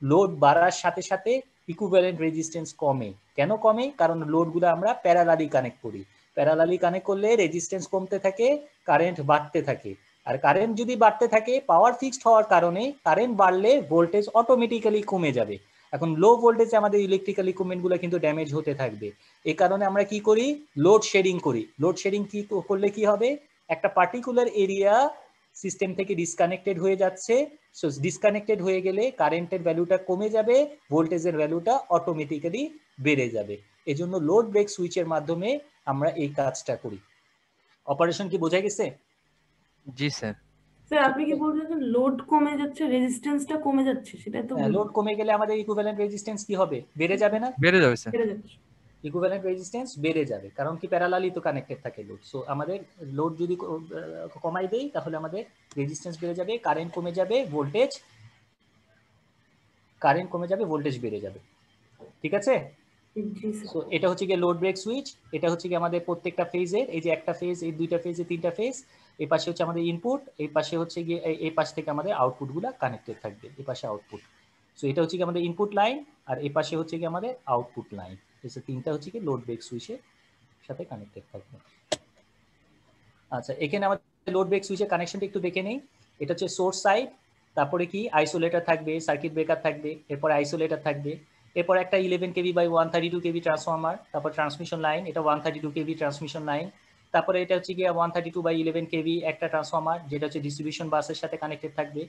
Speaker 1: লোড বাড়ার সাথে সাথে ইকুইভ্যালেন্ট রেজিস্ট্যান্স কমে। কেন কমে? কারণ লোডগুলো আমরা প্যারালালি কানেক্ট করি। প্যারালালি কানেক্ট করলে রেজিস্ট্যান্স কমতে থাকে, কারেন্ট বাড়তে থাকে। আর কারেন্ট যদি বাড়তে থাকে, পাওয়ার ফিক্সড হওয়ার কারণে কারেন্ট বাড়লে ভোল্টেজ অটোমেটিক্যালি কমে যাবে। এখন লো ভোল্টেজে আমাদের ইলেকট্রিক্যাল ইকুইপমেন্টগুলো কিন্তু ড্যামেজ হতে থাকবে। এই কারণে আমরা কি করি? লোড শেডিং করি। লোড শেডিং কি করলে কি হবে? একটা পার্টিকুলার এরিয়া সিস্টেম থেকে ডিসকানেক্টেড হয়ে যাচ্ছে, সো ডিসকানেক্টেড হয়ে গেলে কারেন্টের ভ্যালুটা কমে যাবে, ভোল্টেজের ভ্যালুটা অটোমেটিক্যালি বেড়ে যাবে। এজন্য লোড ব্রেক সুইচের মাধ্যমে আমরা এই কাজটা করি। অপারেশন কি বোঝা গেছে?
Speaker 2: জি স্যার।
Speaker 4: স্যার আপনি কি বলছেন লোড কমে যাচ্ছে, রেজিস্ট্যান্সটা কমে যাচ্ছে, সেটা তো
Speaker 1: লোড কমে গেলে আমাদের ইকুইভ্যালেন্ট রেজিস্ট্যান্স কি হবে? বেড়ে যাবে না?
Speaker 2: বেড়ে যাবে স্যার।
Speaker 4: বেড়ে যাচ্ছে।
Speaker 1: ইকুইভ্যালেন্ট রেজিস্ট্যান্স বেড়ে যাবে, কারণ কি প্যারালালি তো কানেক্টেড থাকে লোড। সো আমাদের লোড যদি কমাই দেই তাহলে আমাদের রেজিস্ট্যান্স বেড়ে যাবে, কারেন্ট কমে যাবে, ভোল্টেজ বেড়ে যাবে। ঠিক আছে? সো এটা হচ্ছে গিয়ে লোড ব্রেক সুইচ। এটা হচ্ছে কি আমাদের প্রত্যেকটা ফেজের, এই যে একটা ফেজ, এই দুইটা ফেজে তিনটা ফেজ, এই পাশে হচ্ছে আমাদের ইনপুট, এই পাশে হচ্ছে গিয়ে এই পাশ থেকে আমাদের আউটপুট গুলা কানেক্টেড থাকবে, এই পাশে আউটপুট। সো এটা হচ্ছে কি আমাদের ইনপুট লাইন, আর এই পাশে হচ্ছে কি আমাদের আউটপুট লাইন। তিনটা হচ্ছে কি লোড ব্রেক সুইচের সাথে কানেক্টেড থাকবে। আচ্ছা, এখানে আমাদের লোড ব্রেক সুইচের কানেকশনটা একটু দেখে নেই। এটা হচ্ছে সোর্স সাইড, তারপরে কি আইসোলেটর থাকবে, সার্কিট ব্রেকার থাকবে, এরপরে আইসোলেটর থাকবে, এরপর একটা 11 কেভি বাই 132 কেভি ট্রান্সফরমার, তারপর ট্রান্সমিশন লাইন, এটা 132 কেভি ট্রান্সমিশন লাইন, তারপরে এটা হচ্ছে গিয়ে 132 বাই 11 কেভি একটা ট্রান্সফরমার যেটা হচ্ছে ডিস্ট্রিবিউশন বাসের সাথে কানেক্টেড থাকবে,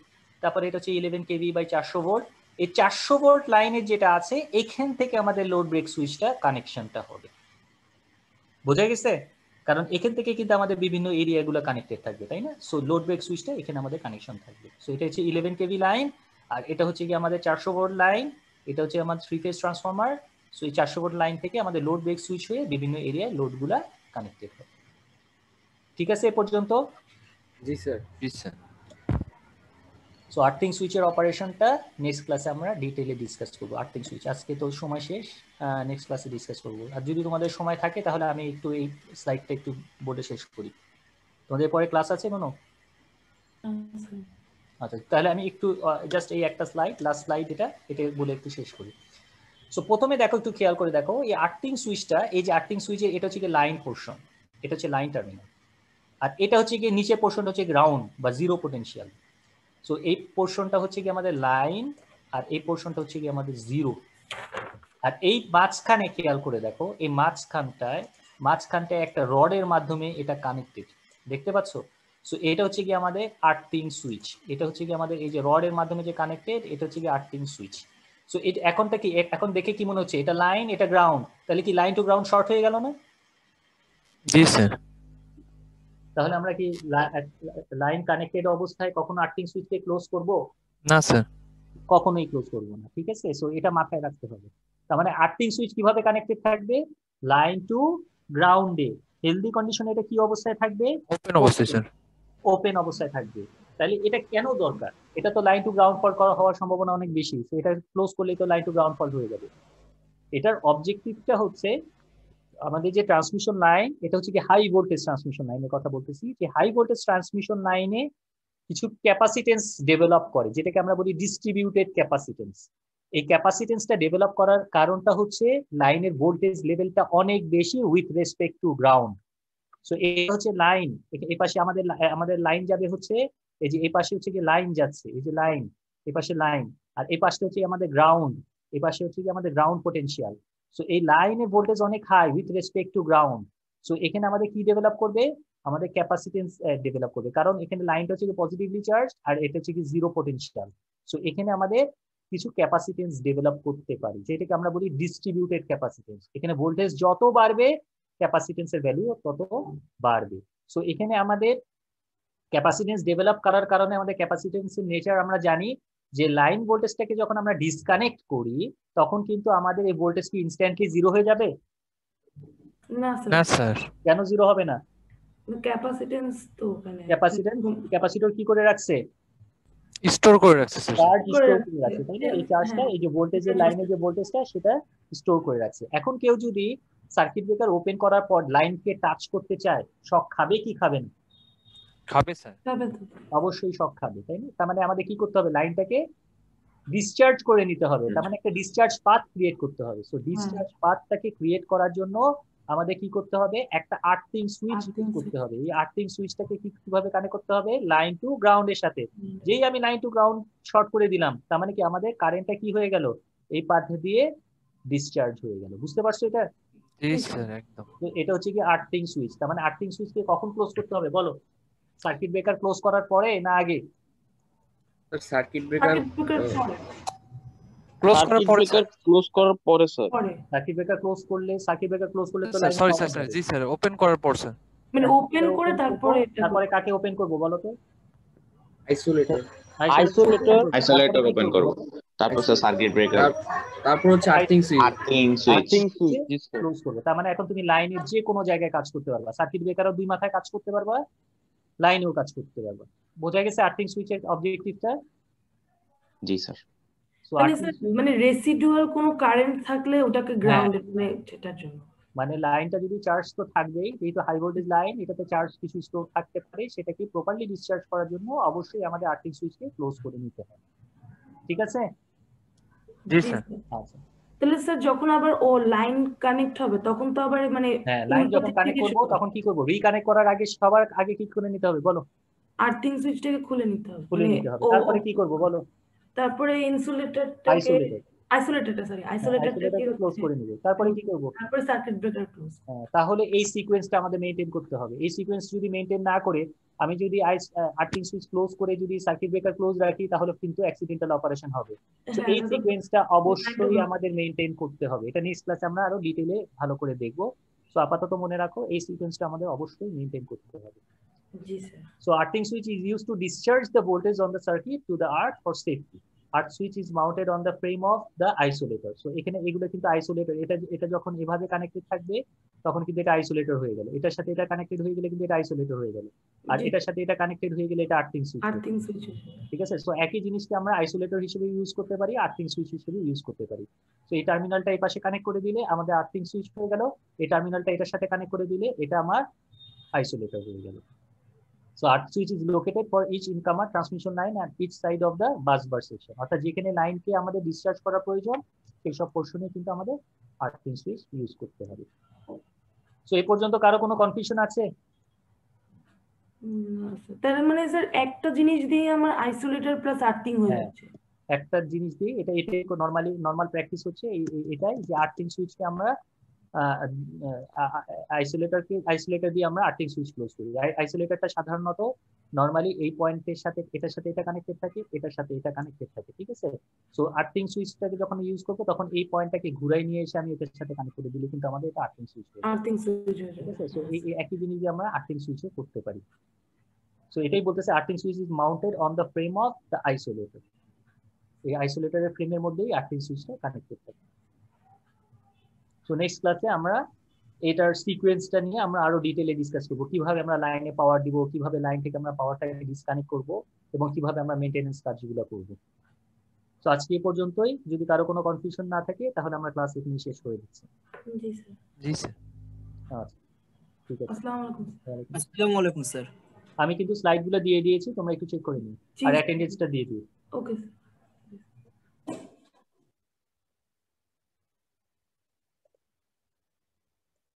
Speaker 1: তারপরে এটা হচ্ছে 11 কেভি বাই 400 ভোল্ট। এই 400 ভোল্ট লাইনের যেটা আছে এখান থেকে আমাদের লোড ব্রেক সুইচটা কানেকশনটা হবে। বোঝা গেছে? কারণ এখান থেকে কিন্তু আমাদের বিভিন্ন এরিয়াগুলো কানেক্টেড থাকবে, তাই না? সো লোড ব্রেক সুইচটা এখানে আমাদের কানেকশন থাকবে। সো এটা হচ্ছে 11 কেভি লাইন, আর এটা হচ্ছে কি আমাদের 400 ভোল্ট লাইন, এটা হচ্ছে আমাদের 3 ফেজ ট্রান্সফরমার। সো এই 400 ভোল্ট লাইন থেকে আমাদের লোড ব্রেক সুইচ হয়ে বিভিন্ন এরিয়ায় লোডগুলা কানেক্টেড হবে। ঠিক আছে এ পর্যন্ত?
Speaker 3: জি স্যার।
Speaker 2: জি স্যার।
Speaker 1: সো আর্থিং সুইচের অপারেশনটা নেক্সট ক্লাসে আমরা ডিটেইলে ডিসকাস করবো। আর্থিং সুইচ আজকে তো সময় শেষ, নেক্সট ক্লাসে ডিসকাস করবো। আর যদি তোমাদের সময় থাকে তাহলে আমি একটু এই স্লাইডটা একটু বোর্ডে শেষ করি। তোমাদের পরে ক্লাস আছে কোনো? আচ্ছা, তাহলে আমি একটু জাস্ট এই একটা স্লাইড, লাস্ট স্লাইড এটা বলে একটু শেষ করি। সো প্রথমে দেখো, একটু খেয়াল করে দেখো, এই আর্থিং সুইচটা, এই যে আর্থিং সুইচের এটা হচ্ছে কি লাইন পোর্শন, এটা হচ্ছে লাইন টার্মিনাল, আর এটা হচ্ছে কি নিচের পোর্শনটা হচ্ছে গ্রাউন্ড বা জিরো পোটেনশিয়াল। সো এই পোর্শনটা হচ্ছে কি আমাদের লাইন, আর এই পোর্শনটা হচ্ছে কি আমাদের জিরো। আর এই মাঝখানে খেয়াল করে দেখো, এই মাঝখানটায় একটা রডের মাধ্যমে এটা কানেক্টেড, দেখতে পাচ্ছ? সো এটা হচ্ছে কি আমাদের আর্থিং সুইচ, এটা হচ্ছে কি আমাদের এই যে রডের মাধ্যমে যে কানেক্টেড, এটা হচ্ছে কি আর্থিং সুইচ। সো এখনটা কি, এখন দেখে কি মনে হচ্ছে এটা লাইন, এটা গ্রাউন্ড, তাহলে কি লাইন টু গ্রাউন্ড শর্ট হয়ে গেল না?
Speaker 2: জি স্যার।
Speaker 1: তাহলে আমরা কি লাইন কানেক্টেড অবস্থায় কখনো আর্থিং সুইচকে ক্লোজ করব?
Speaker 2: না স্যার,
Speaker 1: কখনোই ক্লোজ করব না। ঠিক আছে, সো এটা মাথায় রাখতে হবে। তার মানে আর্থিং সুইচ কিভাবে কানেক্টেড থাকবে? লাইন টু গ্রাউন্ডে। হেলদি কন্ডিশনে এটা কি অবস্থায় থাকবে?
Speaker 2: ওপেন অবস্থায় স্যার।
Speaker 1: ওপেন অবস্থায় থাকবে। তাহলে এটা কেন দরকার? এটা তো লাইন টু গ্রাউন্ড ফল্ট হওয়ার সম্ভাবনা অনেক বেশি, তো এটা ক্লোজ করলেই তো লাইন টু গ্রাউন্ড ফল্ট হয়ে যাবে। এটার অবজেক্টিভটা হচ্ছে আমাদের যে ট্রান্সমিশন লাইন, এটা হচ্ছে কি হাই ভোল্টেজ ট্রান্সমিশন লাইনের কথা বলতেছি, যে হাই ভোল্টেজ ট্রান্সমিশন লাইনে কিছু ক্যাপাসিটেন্স ডেভেলপ করে, যেটাকে আমরা বলি ডিস্ট্রিবিউটেড ক্যাপাসিটেন্স। এই ক্যাপাসিটেন্সটা ডেভেলপ করার কারণটা হচ্ছে লাইনের ভোল্টেজ লেভেলটা অনেক বেশি with respect to ground. So এই হচ্ছে লাইন, এই পাশে আমাদের লাইন যাবে হচ্ছে, এই যে এই পাশে হচ্ছে কি লাইন যাচ্ছে, এই যে লাইন, এই পাশে লাইন, আর এই পাশে হচ্ছে আমাদের গ্রাউন্ড, এই পাশে হচ্ছে কি আমাদের গ্রাউন্ড পোটেনশিয়াল। সো এই লাইনের ভোল্টেজ অনেক high with respect to ground. So এখানে আমাদের কি ডেভেলপ করবে? আমাদের ক্যাপাসিটেন্স ডেভেলপ করবে, কারণ এখানে লাইনটা হচ্ছে কি পজিটিভলি চার্জ আর এটা হচ্ছে কি জিরো পোটেনশিয়াল। সো এখানে আমাদের কিছু ক্যাপাসিটেন্স ডেভেলপ করতে পারি, যেটাকে আমরা বলি ডিস্ট্রিবিউটেড ক্যাপাসিটেন্স। এখানে ভোল্টেজ যত বাড়বে ক্যাপাসিটেন্সের ভ্যালু তত বাড়বে। সো এখানে আমাদের ক্যাপাসিটেন্স ডেভেলপ করার কারণে আমাদের ক্যাপাসিটেন্সের নেচার আমরা জানি, যে লাইন ভোল্টেজটাকে যখন আমরা ডিসকানেক্ট করি তখন কিন্তু আমাদের এই ভোল্টেজ কি ইনস্ট্যান্টলি জিরো হয়ে যাবে?
Speaker 4: না
Speaker 2: না
Speaker 4: স্যার,
Speaker 2: স্যার।
Speaker 1: কেন জিরো হবে না?
Speaker 4: ক্যাপাসিটেন্স তো ওখানে
Speaker 1: ক্যাপাসিটর কি করে রাখছে?
Speaker 2: স্টোর করে রাখছে স্যার।
Speaker 1: চার্জ স্টোর করে রাখছে, তাই না? এই চার্জটা, এই যে ভোল্টেজের লাইনের যে ভোল্টেজটা সেটা স্টোর করে রাখছে। এখন কেউ যদি সার্কিট ব্রেকার ওপেন করার পর লাইনকে টাচ করতে চায়, শক খাবে কি খাবে না?
Speaker 2: খাবে স্যার।
Speaker 1: অবশ্যই শক খাবে, তাই না? তার মানে আমাদের কি করতে হবে? লাইনটাকে ডিসচার্জ করে নিতে হবে, তার মানে একটা ডিসচার্জ পাথ ক্রিয়েট করতে হবে। সো ডিসচার্জ পাথটাকে ক্রিয়েট করার জন্য আমাদের কি করতে হবে? একটা আর্থিং সুইচ করতে হবে। এই আর্থিং সুইচটাকে কিভাবে কানেক্ট করতে হবে? লাইন টু গ্রাউন্ডের সাথে। যেই আমি লাইন টু গ্রাউন্ড শর্ট করে দিলাম, তার মানে কি আমাদের কারেন্টটা কি হয়ে গেল? এই পাথ দিয়ে ডিসচার্জ হয়ে গেল। বুঝতে পারছো এটা?
Speaker 2: জি স্যার, একদম।
Speaker 1: তো এটা হচ্ছে কি আর্থিং সুইচ। তার মানে আর্থিং সুইচকে কখন ক্লোজ করতে হবে বলো? সার্কিট ব্রেকার ক্লোজ করার পরে না আগে?
Speaker 3: সার্কিট ব্রেকার
Speaker 2: ক্লোজ করার পরে
Speaker 5: ক্লোজ করার পরে স্যার।
Speaker 1: সার্কিট ব্রেকার ক্লোজ করলে তো
Speaker 2: স্যার, সরি স্যার, জি স্যার, ওপেন করার পর স্যার।
Speaker 4: মানে ওপেন করে
Speaker 1: তারপরে কাকে ওপেন করব বলো তো?
Speaker 5: আইসোলেটর ওপেন করব, তারপর স্যার সার্কিট ব্রেকার,
Speaker 3: তারপর হচ্ছে আর্থিং সুইচ
Speaker 1: ক্লোজ করবে। তার মানে এখন তুমি লাইনের যে কোনো জায়গায় কাজ করতে পারবা, সার্কিট ব্রেকারও দুই মাথায় কাজ করতে পারবা, লাইনেও কাজ করতে পারবা। বোঝা গেছে আর্থিং সুইচের অবজেক্টিভটা?
Speaker 5: জি স্যার।
Speaker 4: মানে রেসিডুয়াল কোনো কারেন্ট থাকলে ওটাকে গ্রাউন্ডে, মানে সেটার জন্য
Speaker 1: মানে লাইনটা যদি চার্জ তো থাকবেই, যেহেতু হাই ভোল্টেজ লাইন, এটাতে চার্জ কিছু স্টোর থাকতে পারে, সেটাকে প্রপারলি ডিসচার্জ করার জন্য অবশ্যই আমাদের আর্থিং সুইচকে ক্লোজ করে নিতে হবে। ঠিক আছে?
Speaker 2: জি স্যার।
Speaker 1: আচ্ছা,
Speaker 4: তাহলে স্যার যখন আবার ও লাইন কানেক্ট হবে তখন তো আবার মানে
Speaker 1: হ্যাঁ, লাইন
Speaker 4: উল্টো
Speaker 1: যখন
Speaker 4: দিক
Speaker 1: কানেক্ট
Speaker 4: থেকে
Speaker 1: করবো তখন কি করবো, রিকানেক্ট করার আগে সবার আগে কি করে নিতে হবে বলো?
Speaker 4: আর্থিং সুইচটাকে খুলে নিতে হবে,
Speaker 1: খুলে
Speaker 4: মানে
Speaker 1: নিতে হবে। তারপরে কি করবো বলো?
Speaker 4: তারপরে ইনসুলেটরটাকে
Speaker 1: আইসোলেটর,
Speaker 4: আইসোলেটরটাকে
Speaker 1: ক্লোজ করে নিবে। তারপরে কি করবো?
Speaker 4: তারপরে সার্কিট ব্রেকার ক্লোজ।
Speaker 1: তাহলে এই সিকোয়েন্সটা আমাদের মেইনটেইন করতে হবে। এই সিকোয়েন্স যদি মেইনটেইন না করে আমি যদি আর্থিং সুইচ ক্লোজ করে যদি সার্কিট ব্রেকার ক্লোজ রাখি তাহলে কিন্তু অ্যাক্সিডেন্টাল অপারেশন হবে। তো এই সিকোয়েন্সটা অবশ্যই আমাদের মেইনটেইন করতে হবে। এটা নেক্সট ক্লাসে আমরা আরো ডিটেইলে ভালো করে দেখবো। সো আপাতত মনে রাখো এই সিকোয়েন্সটা আমাদের অবশ্যই মেইনটেইন করতে হবে।
Speaker 4: জি sir.
Speaker 1: So earthing switch is used to discharge the voltage on the circuit to the earth for safety. Earth switch is mounted on the frame of the isolator. So এখানে এগুলো কিন্তু আইসোলেটর, এটা যখন এভাবে কানেক্টেড থাকবে তখন কিন্তু এটা আইসোলেটর হয়ে গেল, এটার সাথে এটা কানেক্টেড হয়ে গেলে কিন্তু এটা আইসোলেটর হয়ে গেল, আর এটার সাথে এটা কানেক্টেড হয়ে গেলে এটা আর্থিং সুইচ। ঠিক আছে, সো একই জিনিসকে আমরা আইসোলেটর হিসেবে ইউজ করতে পারি, আর্থিং সুইচ হিসেবে ইউজ করতে পারি। তো এই টার্মিনালটা এই পাশে কানেক্ট করে দিলে আমাদের আর্থিং সুইচ হয়ে গেল, এই টার্মিনালটা এটার সাথে কানেক্ট করে দিলে এটা আমার আইসোলেটর হয়ে গেল। So earth switch is located for each incomer transmission line at each side of the bus bar section. অর্থাৎ যেখানে লাইনকে আমাদের ডিসচার্জ করা প্রয়োজন সেই সব পোরশনে কিন্তু আমাদের আর্থিং সুইচ ইউজ করতে হবে। সো এই পর্যন্ত কারো কোনো কনফিউশন আছে?
Speaker 4: তার মানে স্যার একটা জিনিস দিয়ে আমার আইসোলেটর প্লাস আর্থিং হয়ে যাচ্ছে।
Speaker 1: একটা জিনিস দিয়ে এটাই নরমাল প্র্যাকটিস হচ্ছে এটাই যে আর্থিং সুইচকে আমরা আইসোলেটর দিয়ে আমরা আর্থিং সুইচ ক্লোজ করি। আইসোলেটরটা সাধারণত নরমালি এই পয়েন্টের সাথে এটার সাথে এটা কানেক্টেড থাকে, এটার সাথে এটা কানেক্টেড থাকে। ঠিক আছে, সো আর্থিং সুইচটাকে যখন ইউজ করবো তখন এই পয়েন্টটাকে ঘুরাই নিয়ে এসে আমি এটার সাথে কানেক্ট করে দিলে কিন্তু আমাদের এটা আর্থিং সুইচ হয়ে যাবে। ঠিক আছে, সো এই একই জিনিস দিয়ে আমরা আর্থিং সুইচে করতে পারি। সো এটাই বলতেছে earthing switch is mounted on the frame of the isolator. এই আইসোলেটরের ফ্রেমের মধ্যেই আর্থিং সুইচটা কানেক্টেড থাকে। সো নেক্সট ক্লাসে আমরা এটার সিকোয়েন্সটা নিয়ে আমরা আরো ডিটেইলে ডিসকাস করব, কিভাবে আমরা লাইনে পাওয়ার দিব, কিভাবে লাইন থেকে আমরা পাওয়ারটাকে ডিসকানেক্ট করব এবং কিভাবে আমরা মেইনটেনেন্স কাজগুলো করব। তো আজকে এই পর্যন্তই। যদি কারো কোনো কনফিউশন না থাকে তাহলে আমরা ক্লাস এখানে শেষ করে দিচ্ছি।
Speaker 4: জি স্যার।
Speaker 2: জি স্যার।
Speaker 1: আচ্ছা ঠিক আছে,
Speaker 6: আসসালামু আলাইকুম স্যার।
Speaker 1: আমি কিন্তু স্লাইডগুলো দিয়ে দিয়েছি, তোমরা একটু চেক করে নিও আর অ্যাটেন্ডেন্সটা দিয়ে দিও।
Speaker 4: Okay sir.